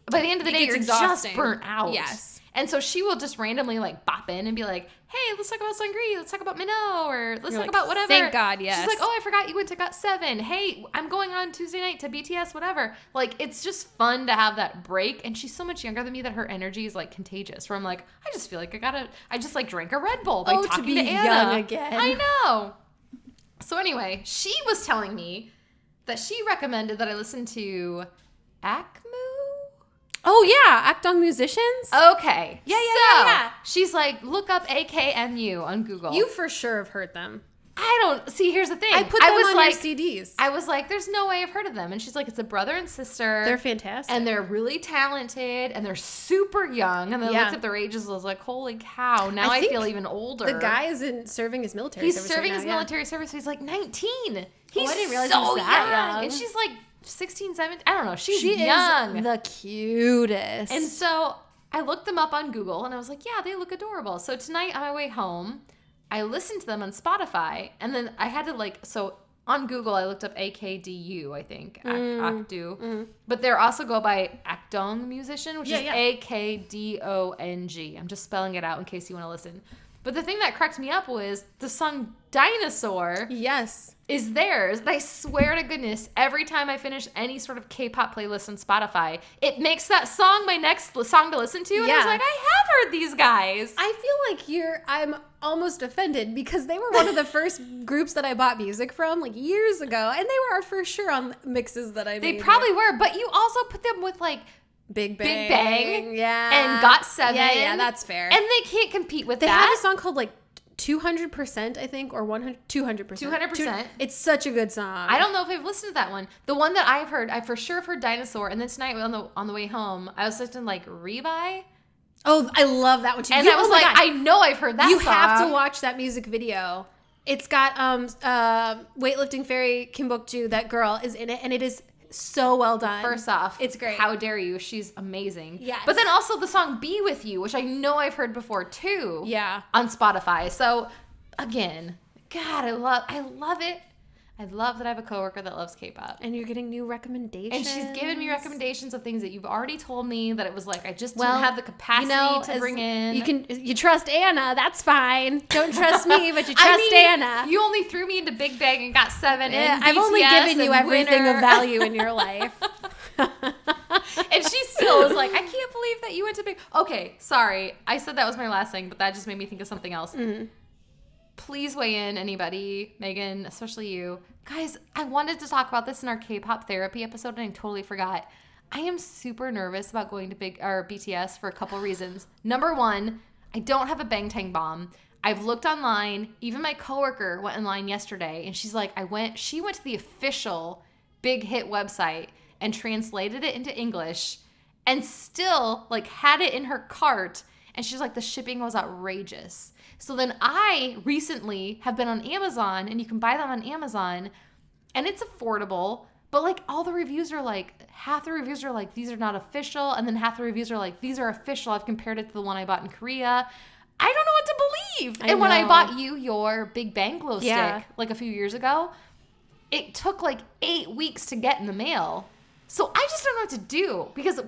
by the end of the day, you're exhausting. just burnt out. Yes. And so she will just randomly like bop in and be like, hey, let's talk about Seungri. Let's talk about Minho. Or let's talk about whatever. Thank God, yes. She's like, oh, I forgot you went to GOT7. Hey, I'm going on Tuesday night to BTS, whatever. Like, it's just fun to have that break. And she's so much younger than me that her energy is like contagious. Where I'm like, I just feel like I just like drank a Red Bull by talking to Anna. Young again. I know. So anyway, she was telling me that she recommended that I listen to AKMU. Oh, yeah. Akdong musicians? Okay. Yeah. She's like, look up AKMU on Google. You for sure have heard them. I don't see. Here's the thing. I put them on like, your CDs. I was like, there's no way I've heard of them. And she's like, it's a brother and sister. They're fantastic. And they're really talented. And they're super young. And then I looked at their ages. I was like, holy cow. Now I feel even older. The guy is serving his military service. He's serving his military service. He's like 19. He's I didn't realize so he was that young. And she's like 16, 17. I don't know. She's She young. is the cutest. And so I looked them up on Google and I was like, yeah, they look adorable. So tonight on my way home, I listened to them on Spotify. And then I had to so on Google, I looked up AKDU, I think. Akdu. But they also go by Akdong musician, which is AKDONG. I'm just spelling it out in case you want to listen. But the thing that cracked me up was the song Dinosaur. Yes. Is theirs. And I swear to goodness, every time I finish any sort of K-pop playlist on Spotify, it makes that song my next song to listen to. And I was like, I have heard these guys. I feel like I'm almost offended because they were one of the first groups that I bought music from like years ago. And they were for sure on mixes that I made. They probably were. But you also put them with like Big Bang. Yeah. And GOT7. Yeah, that's fair. And they can't compete with that. They have a song called like 200%, I think, or 200%. 200%. It's such a good song. I don't know if I've listened to that one. The one that I've heard, I for sure have heard Dinosaur. And then tonight on the way home, I was listening to like Rebuy. Oh, I love that one too. And I was like, I know I've heard that You song. have to watch that music video. It's got weightlifting fairy Kim Bok-ju, that girl, is in it, and it is so well done. First off, it's great. How dare you? She's amazing. Yes. But then also the song Be With You, which I know I've heard before too. Yeah. On Spotify. So again, God, I love it. I love that I have a coworker that loves K-pop. And you're getting new recommendations. And she's given me recommendations of things that you've already told me that it was like I just didn't have the capacity to bring in. You trust Anna, that's fine. Don't trust me, but you trust Anna. You only threw me into Big Bang and GOT7 and I've BTS only given you everything Winner. of value in your life. And she still was like, I can't believe that you went to Big. Okay, sorry. I said that was my last thing, but that just made me think of something else. Mm-hmm. Please weigh in, anybody, Megan, especially you. Guys, I wanted to talk about this in our K-pop therapy episode, and I totally forgot. I am super nervous about going to BTS for a couple reasons. Number one, I don't have a Bangtan bomb. I've looked online. Even my coworker went online yesterday, and she's like, she went to the official Big Hit website and translated it into English, and still like had it in her cart. And she's like, the shipping was outrageous. So then I recently have been on Amazon, and you can buy them on Amazon, and it's affordable, but like all the reviews are like, half the reviews are like, these are not official, and then half the reviews are like, these are official. I've compared it to the one I bought in Korea. I don't know what to believe. When I bought you your Big Bang glow stick like a few years ago, it took like 8 weeks to get in the mail. So I just don't know what to do, because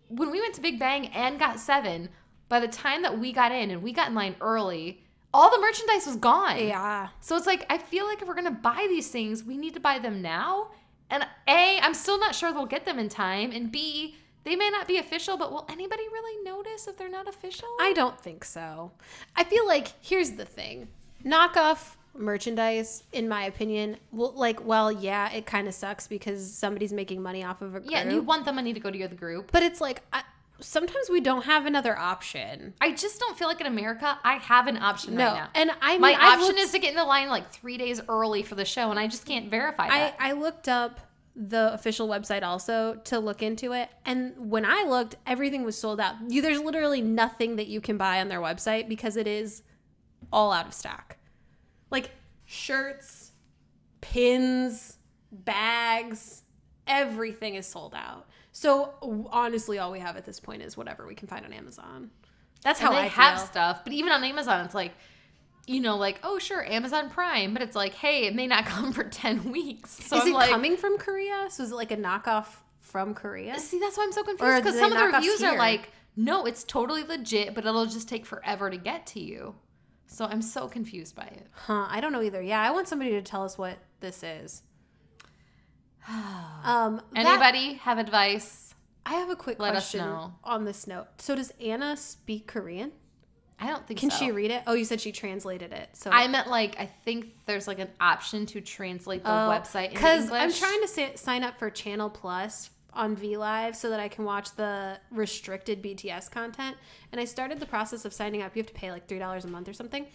when we went to Big Bang and GOT7, by the time that we got in, and we got in line early, all the merchandise was gone. Yeah. So it's like, I feel like if we're going to buy these things, we need to buy them now. And A, I'm still not sure they'll get them in time. And B, they may not be official, but will anybody really notice if they're not official? I don't think so. I feel like, here's the thing. Knockoff merchandise, in my opinion, yeah, it kind of sucks because somebody's making money off of a group. Yeah, and you want the money to go to the group. But it's like, sometimes we don't have another option. I just don't feel like in America I have an option right now. And my option is to get in the line like 3 days early for the show, and I just can't verify that. I looked up the official website also to look into it, and when I looked, everything was sold out. There's literally nothing that you can buy on their website because it is all out of stock. Like shirts, pins, bags, everything is sold out. So honestly, all we have at this point is whatever we can find on Amazon. That's how I have feel. stuff. But even on Amazon, it's like, like, oh, sure, Amazon Prime. But it's like, hey, it may not come for 10 weeks. So is it coming from Korea? So is it like a knockoff from Korea? See, that's why I'm so Or confused, because do some they of the knock offs reviews are here? like, no, it's totally legit, but it'll just take forever to get to you. So I'm so confused by it. Huh, I don't know either. Yeah, I want somebody to tell us what this is. Anybody have advice? I have a quick Let us question know. on this note. So does Anna speak Korean? I don't think Can so. she read it? Oh, you said she translated it. So I meant like, I think there's like an option to translate the website into because English. I'm trying to sign up for Channel Plus on VLive so that I can watch the restricted BTS content. And I started the process of signing up. You have to pay like $3 a month or something.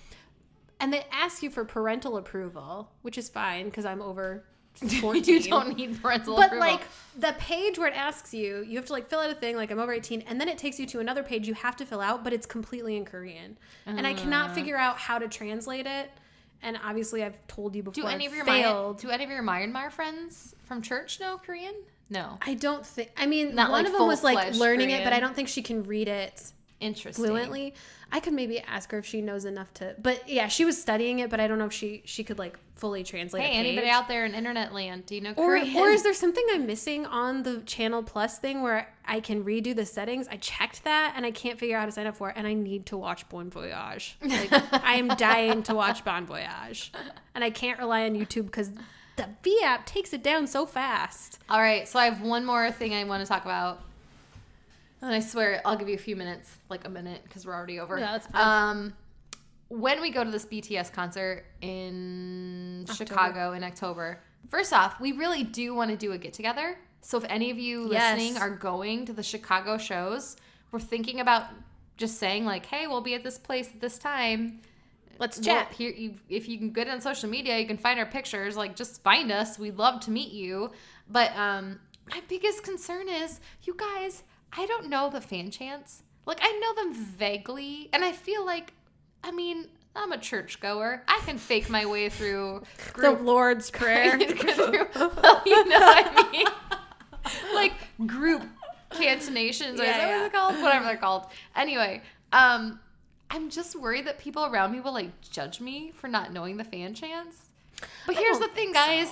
And they ask you for parental approval, which is fine because I'm over 14. You don't need parental But approval. like the page where it asks you, you have to like fill out a thing like I'm over 18, and then it takes you to another page you have to fill out, but it's completely in Korean. And I cannot figure out how to translate it. And obviously I've told you before do any of your Myanmar friends from church know Korean? No. I don't think, I mean, Not one like of them was like full-fledged learning it, Korean. but I don't think she can read it Interesting. fluently. I could maybe ask her if she knows enough to, but yeah, she was studying it, but I don't know if she could like fully translate Hey, a page. anybody out there in internet land, do you know Or Korean? is there something I'm missing on the Channel Plus thing where I can redo the settings? I checked that and I can't figure out how to sign up for it, and I need to watch Bon Voyage. Like, I am dying to watch Bon Voyage, and I can't rely on YouTube because the V app takes it down so fast. All right, so I have one more thing I want to talk about. And I swear I'll give you a few minutes, like a minute, because we're already over. Yeah, that's fine. When we go to this BTS concert in Chicago in October, first off, we really do want to do a get-together. So if any of you listening are going to the Chicago shows, we're thinking about just saying like, hey, we'll be at this place at this time. Let's chat. Well, if you can get on social media, you can find our pictures. Like, just find us. We'd love to meet you. But my biggest concern is, you guys, I don't know the fan chants. Like, I know them vaguely, and I feel like, I mean, I'm a churchgoer. I can fake my way through The Lord's Prayer. well, you know what I mean? Like, group cantonations, or is that what they're called? Whatever they're called. Anyway, I'm just worried that people around me will, like, judge me for not knowing the fan chants. But here's the thing, guys.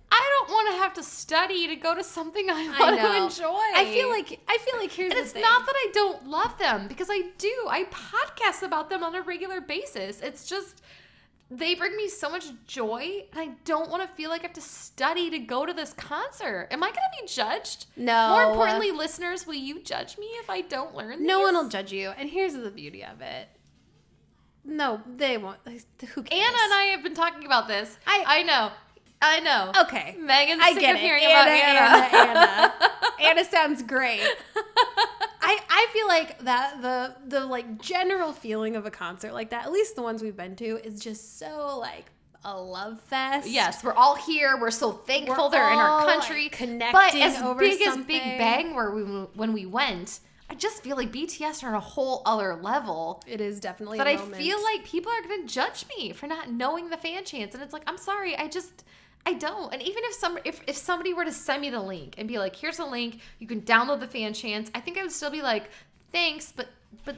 I don't want to have to study to go to something I want to enjoy. I feel like here's And the it's thing. not that I don't love them, because I do. I podcast about them on a regular basis. It's just, they bring me so much joy, and I don't want to feel like I have to study to go to this concert. Am I going to be judged? No. More importantly, listeners, will you judge me if I don't learn No these? one will judge you. And here's the beauty of it. No, they won't. Who cares? Anna and I have been talking about this. I know. Okay. Megan's I sick get of it. hearing about Anna. Anna sounds great. I feel like that the like general feeling of a concert like that, at least the ones we've been to, is just so like a love fest. Yes, we're all here. We're so thankful We're they're in our all, country. like, connecting but as over big something. as Big Bang when we went, I just feel like BTS are on a whole other level. It is definitely But a I moment. feel like people are going to judge me for not knowing the fan chants. And it's like, I'm sorry, I don't. And even if somebody were to send me the link and be like, here's a link, you can download the fan chants, I think I would still be like, thanks, but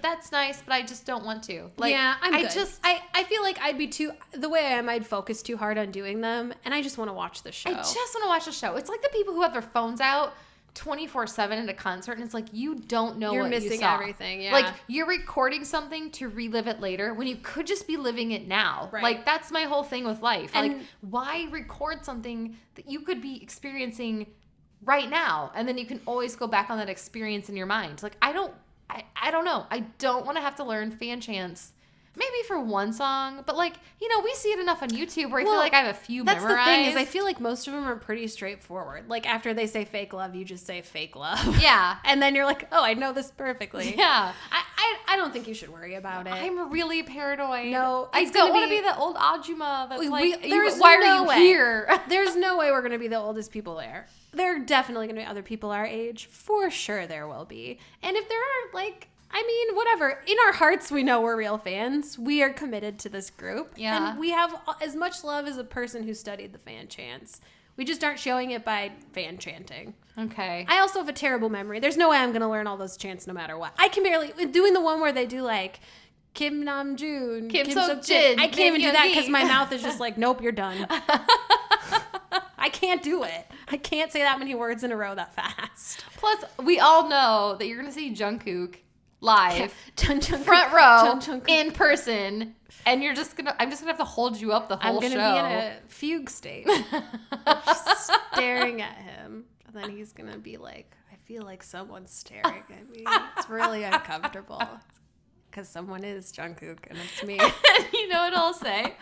that's nice, but I just don't want to. Like, yeah, I'm good. I I feel like I'd be the way I am, I'd focus too hard on doing them, and I just want to watch the show. just want to watch the show. It's like the people who have their phones out 24/7 at a concert, and it's like, you don't know You're what you missing saw. everything, yeah. Like, you're recording something to relive it later when you could just be living it now. Right. Like, that's my whole thing with life. And- like, why record something that you could be experiencing right now, and then you can always go back on that experience in your mind? Like, I don't know. I don't want to have to learn fan chants. Maybe for one song, but like, we see it enough on YouTube where I feel like I have a few That's memorized. the thing, is I feel like most of them are pretty straightforward. Like, after they say fake love, you just say fake love. Yeah. And then you're like, oh, I know this perfectly. Yeah. I don't think you should worry about it. I'm really paranoid. No, I it's don't gonna want to be- be the old Ajuma that's like, there's why are no you way. here? There's no way we're going to be the oldest people there. There are definitely going to be other people our age. For sure there will be. And if there are, like, I mean, whatever. In our hearts, we know we're real fans. We are committed to this group. Yeah. And we have as much love as a person who studied the fan chants. We just aren't showing it by fan chanting. Okay. I also have a terrible memory. There's no way I'm going to learn all those chants no matter what. I can barely, doing the one where they do like, Kim Namjoon, Kim Seok-jin, I can't even do that Min because Yoongi. my mouth is just like, nope, you're done. I can't do it. I can't say that many words in a row that fast. Plus, we all know that you're going to see Jungkook live, Jungkook, front row, Jungkook. in person, and I'm just going to have to hold you up the whole show. I'm going to be in a fugue state. Just staring at him. And then he's going to be like, I feel like someone's staring at me. It's really uncomfortable. Because someone is Jungkook and it's me. You know what I'll say?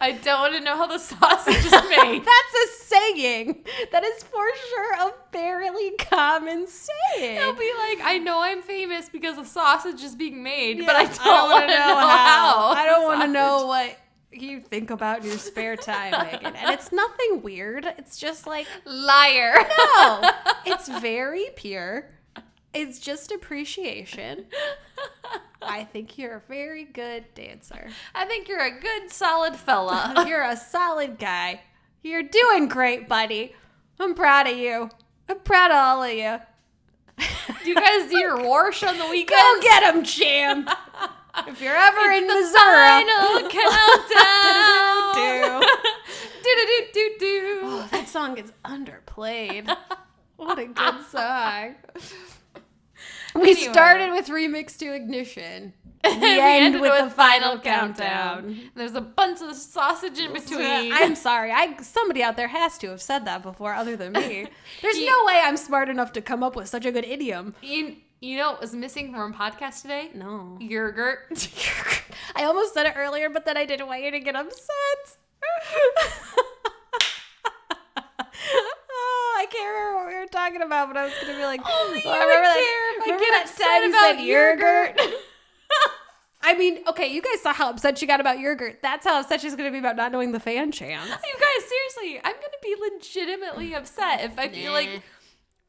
I don't want to know how the sausage is made. That's a saying. That is for sure a fairly common saying. He'll be like, I know I'm famous because the sausage is being made, Yeah, but I don't want to know how. I don't want to know what you think about in your spare time, Megan. And it's nothing weird. It's just like... Liar. No. It's very pure. It's just appreciation. I think you're a very good dancer. I think you're a good, solid fella. You're a solid guy. You're doing great, buddy. I'm proud of you. I'm proud of all of you. Do you guys do your wash on the weekends? Go get him, champ. If you're ever in Missouri. Final countdown. Do-do-do-do-do. Oh, that song is underplayed. What a good song. We started with Remix to Ignition. We end with the final countdown. There's a bunch of sausage in between. I'm sorry. Somebody out there has to have said that before other than me. There's no way I'm smart enough to come up with such a good idiom. You know what was missing from our podcast today? No. Yer-gurt. I almost said it earlier, but then I didn't want you to get upset. I can't remember what we were talking about, but I was going to be like, only you would care if I get upset about yer-gurt. I mean, okay, you guys saw how upset she got about yer-gurt. That's how upset she's going to be about not knowing the fan chants. You guys, seriously, I'm going to be legitimately upset if I feel like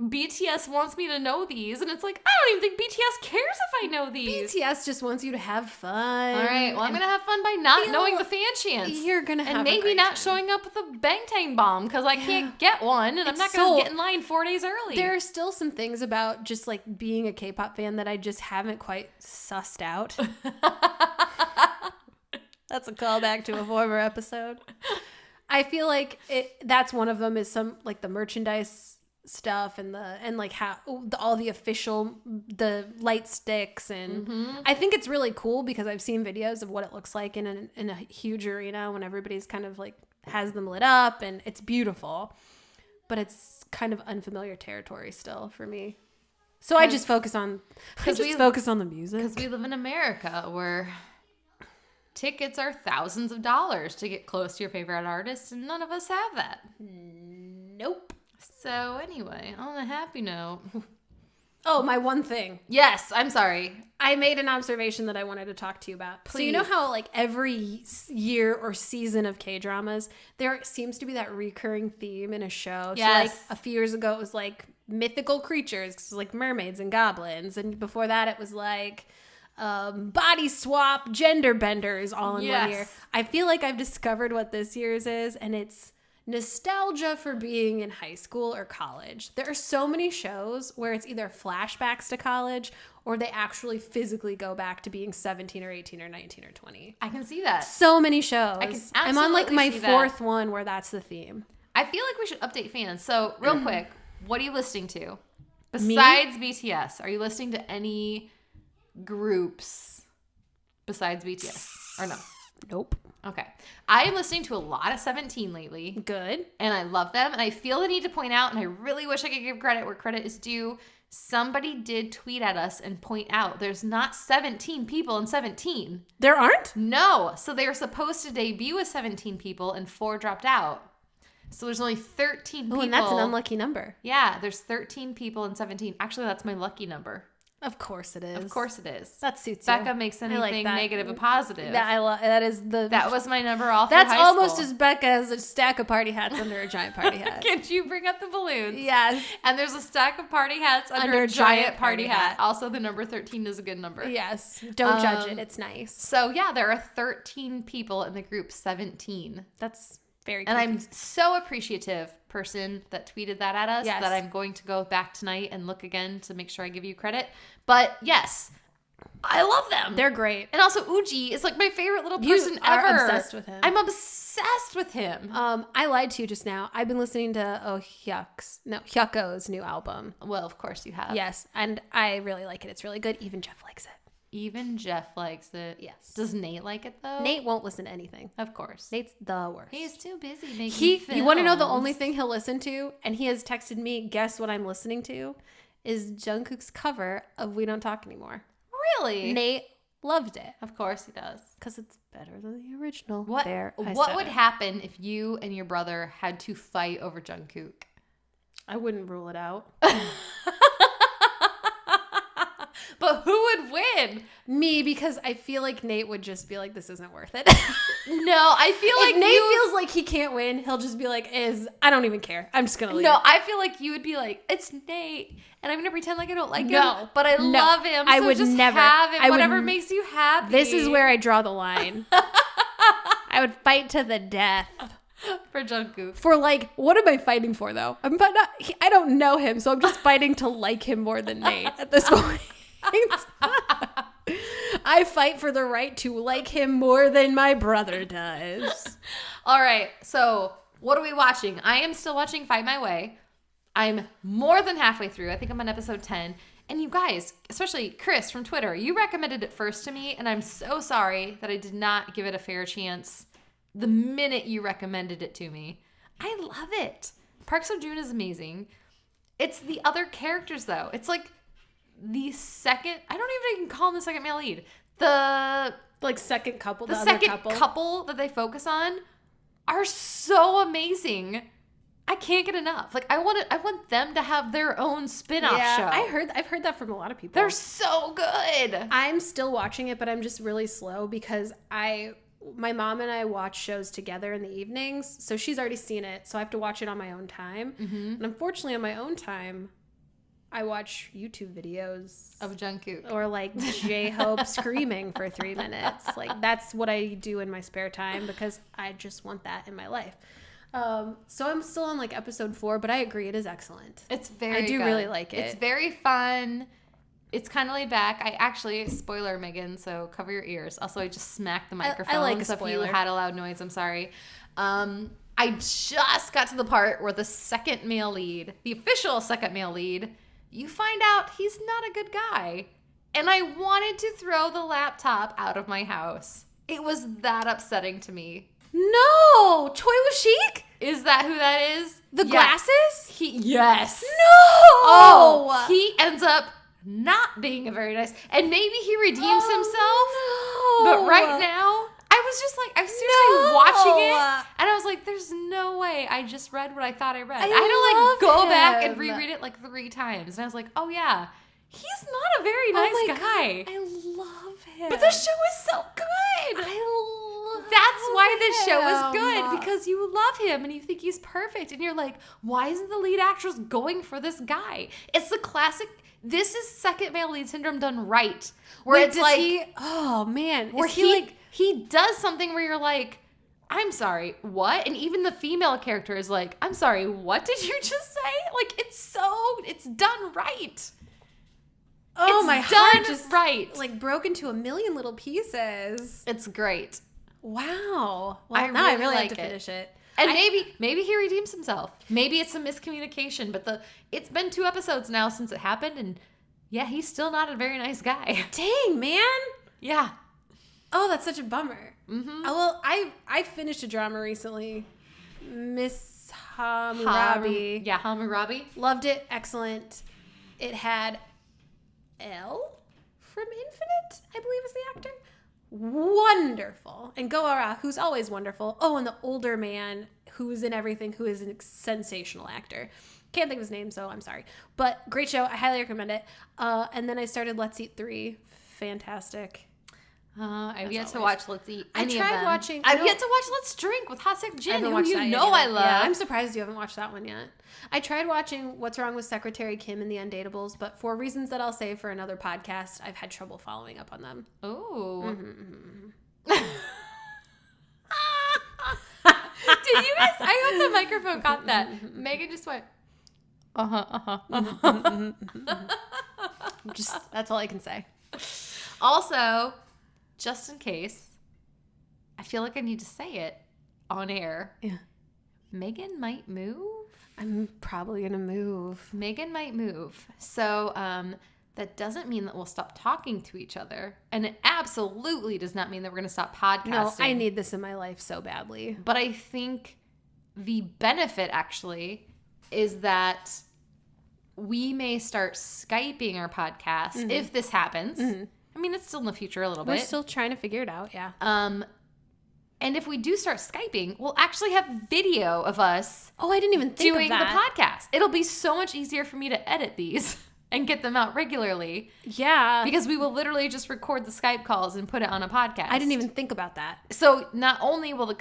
BTS wants me to know these, and it's like, I don't even think BTS cares if I know these. BTS just wants you to have fun. All right, well, I'm going to have fun by not knowing the fan chants. You're going to have and maybe not showing up with a Bangtan bomb, because I can't get one, and I'm not going to get in line 4 days early. There are still some things about just, like, being a K-pop fan that I just haven't quite sussed out. That's a callback to a former episode. I feel like that's one of them is some, like, the merchandise stuff and how all the official the light sticks and I think it's really cool because I've seen videos of what it looks like in a huge arena when everybody's kind of like has them lit up and it's beautiful, but it's kind of unfamiliar territory still for me. So I just focus on the music because we live in America where tickets are thousands of dollars to get close to your favorite artist, and none of us have that. Nope. So anyway, on a happy note. Oh, my one thing. Yes, I'm sorry. I made an observation that I wanted to talk to you about. Please. So you know how like every year or season of K-dramas, there seems to be that recurring theme in a show. Yes. So like a few years ago, it was like mythical creatures, 'cause it was like mermaids and goblins. And before that, it was like body swap gender benders all in 1 year. I feel like I've discovered what this year's is, and it's nostalgia for being in high school or college. There are so many shows where it's either flashbacks to college or they actually physically go back to being 17 or 18 or 19 or 20. I can see that. So many shows. I can I'm on like absolutely my see fourth that. one where that's the theme. I feel like we should update fans. So real quick, what are you listening to? Besides BTS, are you listening to any groups besides BTS? Or no? Nope. Okay. I am listening to a lot of 17 lately. Good. And I love them. And I feel the need to point out, and I really wish I could give credit where credit is due. Somebody did tweet at us and point out there's not 17 people in 17. There aren't? No. So they were supposed to debut with 17 people and 4 dropped out. So there's only 13 people. Oh, and that's an unlucky number. Yeah, there's 13 people in 17. Actually, that's my lucky number. Of course it is. Of course it is. That suits you. Becca makes anything negative a positive. That was my number all through That's high almost school. as Becca as a stack of party hats under a giant party hat. Can't you bring up the balloons? Yes. And there's a stack of party hats under a giant party hat. Also, the number 13 is a good number. Yes. Don't judge it. It's nice. So, yeah, there are 13 people in the group 17. That's very And confusing. I'm so appreciative, person that tweeted that at us, Yes. that I'm going to go back tonight and look again to make sure I give you credit. But yes, I love them. They're great. And also Uji is like my favorite little person ever. I'm obsessed with him. I'm obsessed with him. I lied to you just now. I've been listening to Hyaku's new album. Well, of course you have. Yes, and I really like it. It's really good. Even Jeff likes it. Even Jeff likes it. Yes. Does Nate like it though? Nate won't listen to anything. Of course. Nate's the worst. He's too busy making films. You want to know the only thing he'll listen to? And he has texted me, guess what I'm listening to? Is Jungkook's cover of We Don't Talk Anymore. Really? Nate loved it. Of course he does. Because it's better than the original. What would happen if you and your brother had to fight over Jungkook? I wouldn't rule it out. But who would win? Me, because I feel like Nate would just be like, this isn't worth it. No, I feel like if Nate feels like he can't win, he'll just be like, I don't even care. I'm just going to leave. No, I feel like you would be like, it's Nate, and I'm going to pretend like I don't like him, but I love him, I so would just never. have it, whatever makes you happy. This is where I draw the line. I would fight to the death. For Jungkook. For like, what am I fighting for though? I don't know him, so I'm just fighting to like him more than Nate at this point. I fight for the right to like him more than my brother does. All right, so what are we watching? I am still watching Fight My Way. I'm more than halfway through. I think I'm on episode 10. And you guys, especially Chris from Twitter, you recommended it first to me, and I'm so sorry that I did not give it a fair chance the minute you recommended it to me. I love it. Park Seo-joon is amazing. It's the other characters, though. It's like the second, I don't even call him the second male lead. The second couple, the second couple that they focus on are so amazing. I can't get enough. Like I want them to have their own spin-off show. I've heard that from a lot of people. They're so good. I'm still watching it, but I'm just really slow because my mom and I watch shows together in the evenings, so she's already seen it, so I have to watch it on my own time. Mm-hmm. And unfortunately, on my own time, I watch YouTube videos of Jungkook or like J-Hope screaming for 3 minutes. Like that's what I do in my spare time because I just want that in my life. So I'm still on like episode 4, but I agree it is excellent. It's very I do good. really like it. It's very fun. It's kind of laid back. I actually, spoiler Megan, so cover your ears. Also, I just smacked the microphone. I like a so spoiler. if you had a loud noise, I'm sorry. I just got to the part where the second male lead, the official second male lead, you find out he's not a good guy. And I wanted to throw the laptop out of my house. It was that upsetting to me. No! Choi Woo-shik? Is that who that is? The glasses? Yes. No! Oh, he ends up not being a very nice, and maybe he redeems himself. No. But right now, I was just like, I was seriously watching it, and I was like, there's no way I just read what I thought I read. I had to like go back and reread it like 3 times, and I was like, oh yeah, he's not a very nice guy. God, I love him. But the show is so good. That's why this show is good, because you love him and you think he's perfect, and you're like, why isn't the lead actress going for this guy? It's the classic. This is second male lead syndrome done right, where it's like, oh man, where he does something where you're like, I'm sorry, what? And even the female character is like, I'm sorry, what did you just say? Like, it's done right. Oh, it's my done heart just right. like broke into a million little pieces. It's great. Wow. Well, now I really like to finish it. And maybe he redeems himself. Maybe it's a miscommunication, but it's been 2 episodes now since it happened, and yeah, he's still not a very nice guy. Dang, man. Yeah. Oh, that's such a bummer. Mm-hmm. Well, I finished a drama recently. Miss Hammurabi. Hammurabi. Loved it. Excellent. It had Elle from Infinite, I believe is the actor. Wonderful. And Goara, who's always wonderful. Oh, and the older man who's in everything, who is a sensational actor. Can't think of his name, so I'm sorry. But great show. I highly recommend it. And then I started Let's Eat 3. Fantastic. I've yet to watch Let's Eat any I've of them. watching. I've yet to watch Let's Drink with Hasek Jin, who you know I love. Yeah, I'm surprised you haven't watched that one yet. I tried watching What's Wrong with Secretary Kim and the Undateables, but for reasons that I'll save for another podcast, I've had trouble following up on them. Oh. Did you guys? I hope the microphone got that. Megan just went, Just that's all I can say. Also, just in case, I feel like I need to say it on air. Yeah. Megan might move. I'm probably going to move. Megan might move. So that doesn't mean that we'll stop talking to each other. And it absolutely does not mean that we're going to stop podcasting. No, I need this in my life so badly. But I think the benefit actually is that we may start Skyping our podcast if this happens. I mean, it's still in the future a little bit. We're still trying to figure it out, yeah. And if we do start Skyping, we'll actually have video of us I didn't even think doing of that. the podcast. It'll be so much easier for me to edit these and get them out regularly. Yeah. Because we will literally just record the Skype calls and put it on a podcast. I didn't even think about that. So not only will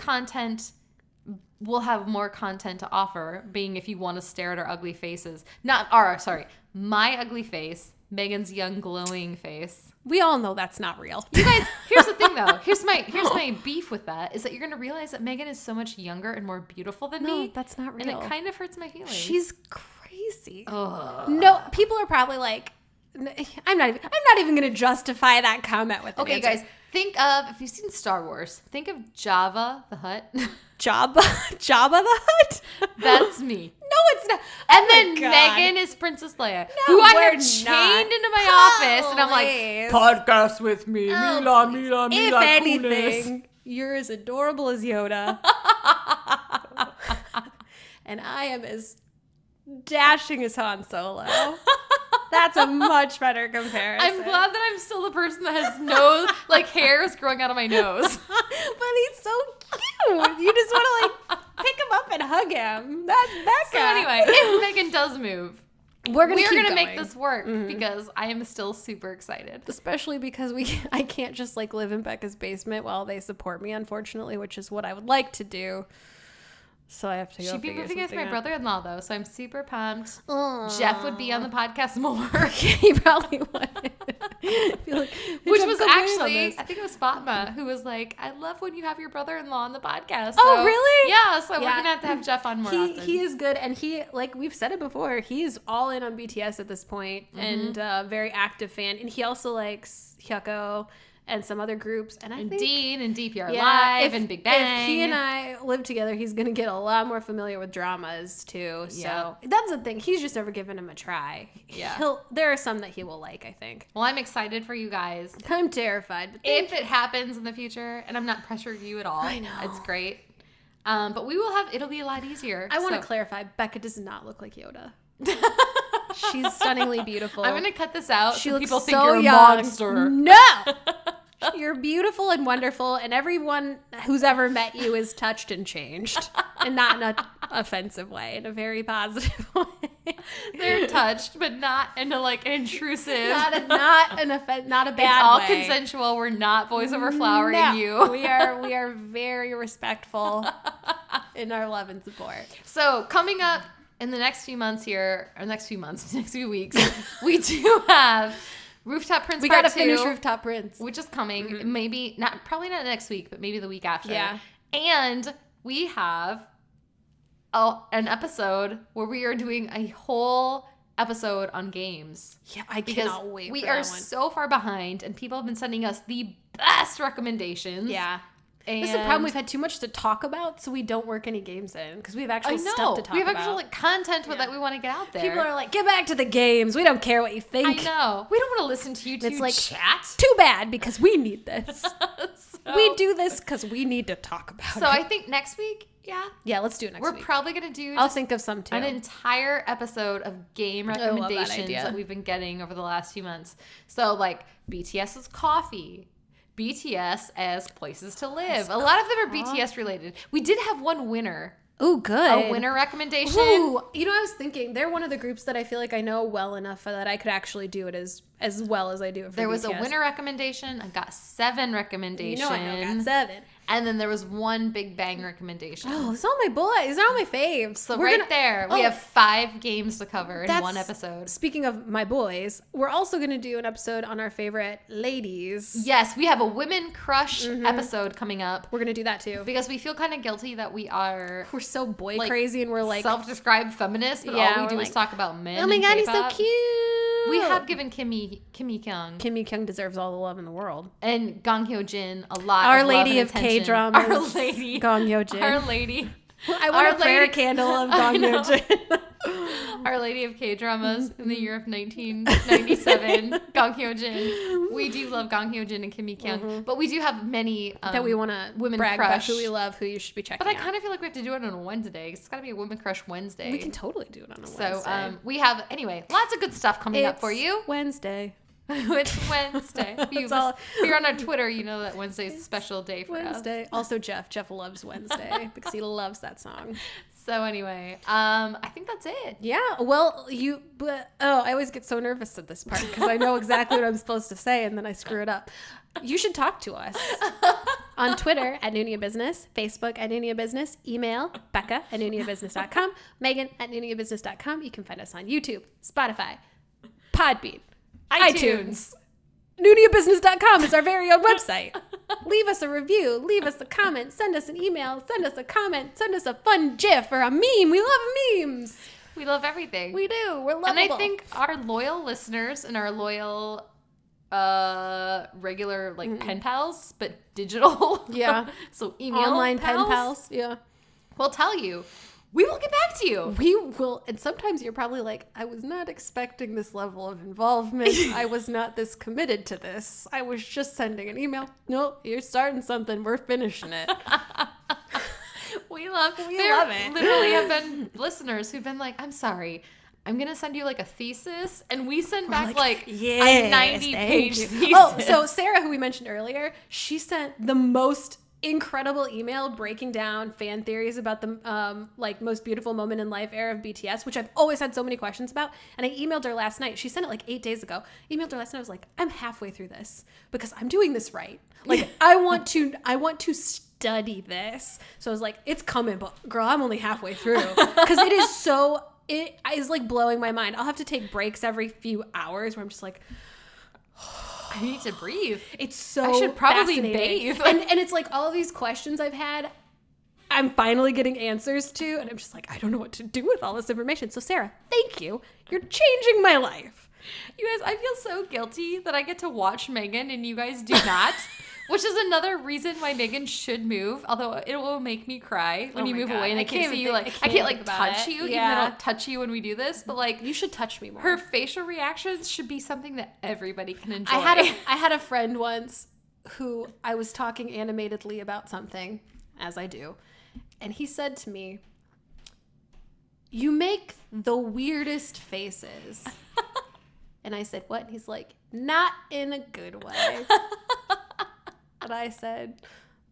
we'll have more content to offer, being if you want to stare at our ugly faces. My ugly face, Megan's young glowing face. We all know that's not real. You guys, here's the thing though. Here's my beef with that is that you're going to realize that Megan is so much younger and more beautiful than me. No, that's not real. And it kind of hurts my feelings. She's crazy. Ugh. No, people are probably like, I'm not even going to justify that comment with an Okay, answer. guys, think of, if you've seen Star Wars, think of Jabba the Hutt. Jabba the Hutt? That's me. No, it's not. And Oh then my God. Megan is Princess Leia, No, who I we're have not. chained into my office, and I'm like, Please. podcast with me, Mila, If anything, you're as adorable as Yoda. And I am as dashing as Han Solo. That's a much better comparison. I'm glad that I'm still the person that has nose, like hairs growing out of my nose. But he's so cute. You just want to like pick him up and hug him. That's Becca. So anyway, if Megan does move, we're gonna going make this work because I am still super excited. Especially because I can't just like live in Becca's basement while they support me, unfortunately, which is what I would like to do. So I have to go She'd be figure moving with something my out. brother-in-law though, so I'm super pumped. Aww. Jeff would be on the podcast more. He probably would. Which was actually, I think it was Fatma who was like, I love when you have your brother-in-law on the podcast. Oh, So, really? Yeah, so we're going to have Jeff on more often. He is good, and he, like we've said it before, he's all in on BTS at this point, and a very active fan. And he also likes Hyukoh and some other groups. And I think Dean and DPR Live and Big Bang. If he and I live together, he's going to get a lot more familiar with dramas too. So Yeah. that's the thing. He's just never given him a try. Yeah. There are some that he will like, I think. Well, I'm excited for you guys. I'm terrified. But If it happens in the future, and I'm not pressuring you at all. I know. It's great. But it'll be a lot easier. I want to So- clarify, Becca does not look like Yoda. She's stunningly beautiful. I'm going to cut this out She so looks people think so you're a young. monster. No! You're beautiful and wonderful, and everyone who's ever met you is touched and changed. And not in an offensive way, in a very positive way. They're touched, but not in a like intrusive. Not a bad It's all way. consensual. We're not voice over flowering No, you. we are very respectful in our love and support. So coming up in the next few months next few weeks, we do have Rooftop Prince We Part gotta 2, finish Rooftop Prince. which is coming. Maybe probably not next week, but maybe the week after. Yeah. And we have an episode where we are doing a whole episode on games. Yeah, I Because cannot wait we for are that one. so far behind, and people have been sending us the best recommendations. Yeah. And This is the problem. We've had too much to talk about, so we don't work any games in because we have actual stuff to talk we have about. actual content that we want to get out there. People are like, get back to the games. We don't care what you think. I know. We don't want to listen to you two It's like, chat. too bad because we need this. So- We do this because we need to talk about So it. I think next week, Yeah, let's do it next we're week. probably going to do I'll just think of some too. an entire episode of game love that recommendations idea. that we've been getting over the last few months. So like BTS's coffee, BTS as places to live. A lot of them are BTS related. We did have one winner. Ooh, good. A winner recommendation. Ooh, you know, I was thinking they're one of the groups that I feel like I know well enough that I could actually do it as well as I do it for There was a BTS. winner recommendation. I got 7 recommendations. You know I got 7. And then there was one Big Bang recommendation. Oh, these are all my boys. These are all my faves. So We're right gonna- there, we Oh, have 5 games to cover in that's- one episode. Speaking of my boys, we're also going to do an episode on our favorite ladies. Yes, we have a women crush episode coming up We're going to do that too. because we feel kind of guilty that we are We're so boy like, crazy and we're like, self-described feminists, but Yeah, all we we're do is like, talk about men. oh my and God, he's so K-pop. cute. We have given Kim Kyung. Kim Kyung deserves all the love in the world. And Gong Hyo Jin a lot Our of Lady love of and attention. K-dramas. Our Lady. Gong Hyo Jin. Our Lady. I want a prayer candle of Gong Hyo Jin. Our Lady of K-dramas in the year of 1997. Gong Hyo Jin. We do love Gong Hyo Jin and Kim Kyung, but we do have many that we want to women brag crush. about who we love, who you should be checking But I out. kind of feel like we have to do it on a Wednesday. It's got to be a Women Crush Wednesday. We can totally do it on a So Wednesday. we have, anyway, lots of good stuff coming up for you. Wednesday. It's Wednesday. If you're on our Twitter, you know that Wednesday's a special day for Wednesday. Also, Jeff loves Wednesday because he loves that song. So anyway, I think that's it. Yeah. Well, I always get so nervous at this part because I know exactly what I'm supposed to say and then I screw it up. You should talk to us on Twitter at Noona Ya Business, Facebook at Noona Ya Business, email Becca at NoonaYaBusiness.com, Megan at NoonaYaBusiness.com. You can find us on YouTube, Spotify, Podbean, iTunes. NoonaYaBusiness.com is our very own website. Leave us a review, leave us a comment, send us an email, send us a comment, send us a fun GIF or a meme. We love memes. We love everything. We do. We're lovable. And I think our loyal listeners and our loyal regular pen pals, but digital. Yeah. So email online pals, pen pals. Yeah. We'll tell you. We will get back to you. We will. And sometimes you're probably like, I was not expecting this level of involvement. I was not this committed to this. I was just sending an email. Nope, you're starting something. We're finishing it. We love it. Literally have been listeners who've been like, I'm sorry, I'm going to send you a thesis. And we send back a 90-page thesis. Oh, so Sarah, who we mentioned earlier, she sent the most incredible email breaking down fan theories about the most beautiful moment in life era of BTS, which I've always had so many questions about. And I emailed her last night. She sent it 8 days ago. Emailed her last night. I was like, I'm halfway through this because I'm doing this right. I want to study this. So I was like, it's coming, but girl, I'm only halfway through because it is blowing my mind. I'll have to take breaks every few hours where I'm just like, I need to breathe. It's so I should probably fascinating. bathe. And it's all these questions I've had, I'm finally getting answers to, and I'm just I don't know what to do with all this information. So Sarah, thank you. You're changing my life. You guys, I feel so guilty that I get to watch Megan and you guys do not. Which is another reason why Megan should move, although it will make me cry when you move away and I can't see you. I can't touch you, even though I don't touch you when we do this. But you should touch me more. Her facial reactions should be something that everybody can enjoy. I had a friend once who I was talking animatedly about something, as I do, and he said to me, "You make the weirdest faces." And I said, "What?" And he's like, "Not in a good way." And I said,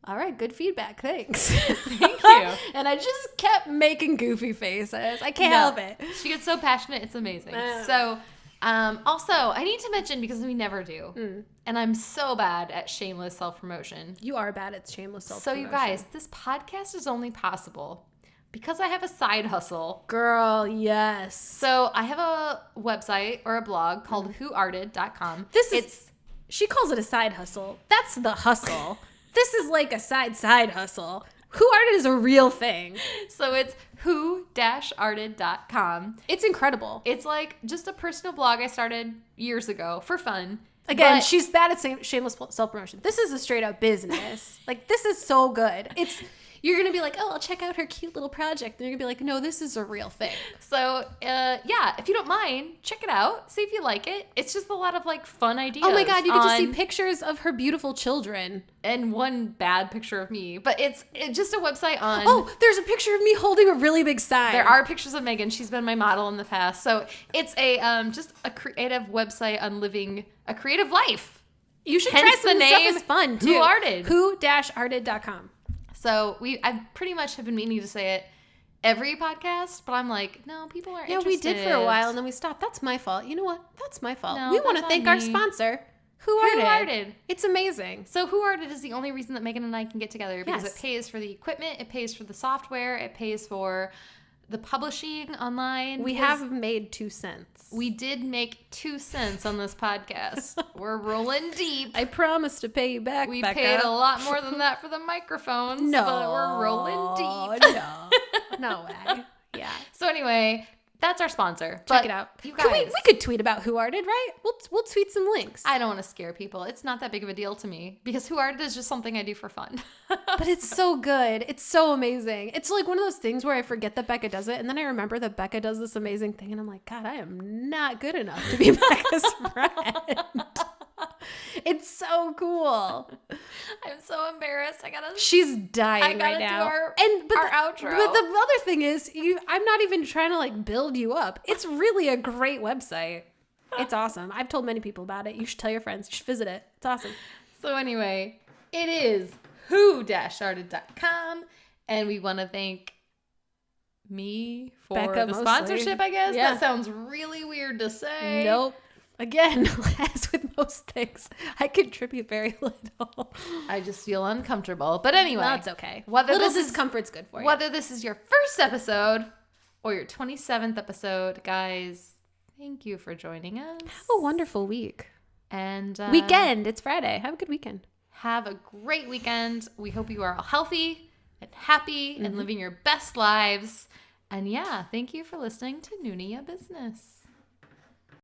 all right, good feedback. Thanks. Thank you. And I just kept making goofy faces. I can't help it. She gets so passionate. It's amazing. So also, I need to mention, because we never do, and I'm so bad at shameless self-promotion. You are bad at shameless self-promotion. So you guys, this podcast is only possible because I have a side hustle. Girl, yes. So I have a website or a blog called whoarted.com. She calls it a side hustle. That's the hustle. This is like a side hustle. Who Arted is a real thing. So it's who-arted.com. It's incredible. It's just a personal blog I started years ago for fun. Again, she's bad at shameless self-promotion. This is a straight up business. This is so good. You're going to be like, oh, I'll check out her cute little project. And you're going to be like, no, this is a real thing. So, if you don't mind, check it out. See if you like it. It's just a lot of, fun ideas. Oh, my God. You get to see pictures of her beautiful children. And one bad picture of me. But it's just a website on... Oh, there's a picture of me holding a really big sign. There are pictures of Megan. She's been my model in the past. So, it's just a creative website on living a creative life. You should try some the stuff name is fun, too. Who Arted. Who-arted.com. So I pretty much have been meaning to say it every podcast, but I'm like, no, people are interested. Yeah, we did for a while and then we stopped. That's my fault. You know what? That's my fault. No, we want to thank our sponsor, Who Arted. It's amazing. So Who Arted is the only reason that Megan and I can get together because Yes. it pays for the equipment, it pays for the software, it pays for the publishing online. We have made 2 cents. We did make 2 cents on this podcast. We're rolling deep. I promise to pay you back, We Becca. paid a lot more than that for the microphones, No. but we're rolling deep. No way. Yeah. So anyway, That's our sponsor. Check But it out. You guys, we could tweet about Who Arted, right? We'll tweet some links. I don't want to scare people. It's not that big of a deal to me because Who Arted is just something I do for fun. But it's so good. It's so amazing. It's like one of those things where I forget that Becca does it, and then I remember that Becca does this amazing thing, and I'm like, God, I am not good enough to be Becca's friend. It's so cool. I'm so embarrassed. She's dying right now. Our outro. But the other thing is, I'm not even trying to like build you up. It's really a great website. It's awesome. I've told many people about it. You should tell your friends. You should visit it. It's awesome. So anyway, it is who-arted.com, and we want to thank me for Becca the mostly. Sponsorship, I guess. Yeah. That sounds really weird to say. Nope. Again, as with most things, I contribute very little. I just feel uncomfortable. But anyway. That's okay. Whether Little this discomfort's good for you. Whether this is your first episode or your 27th episode, guys, thank you for joining us. Have a wonderful week. And weekend. It's Friday. Have a good weekend. Have a great weekend. We hope you are all healthy and happy and living your best lives. And yeah, thank you for listening to Noona Ya Business.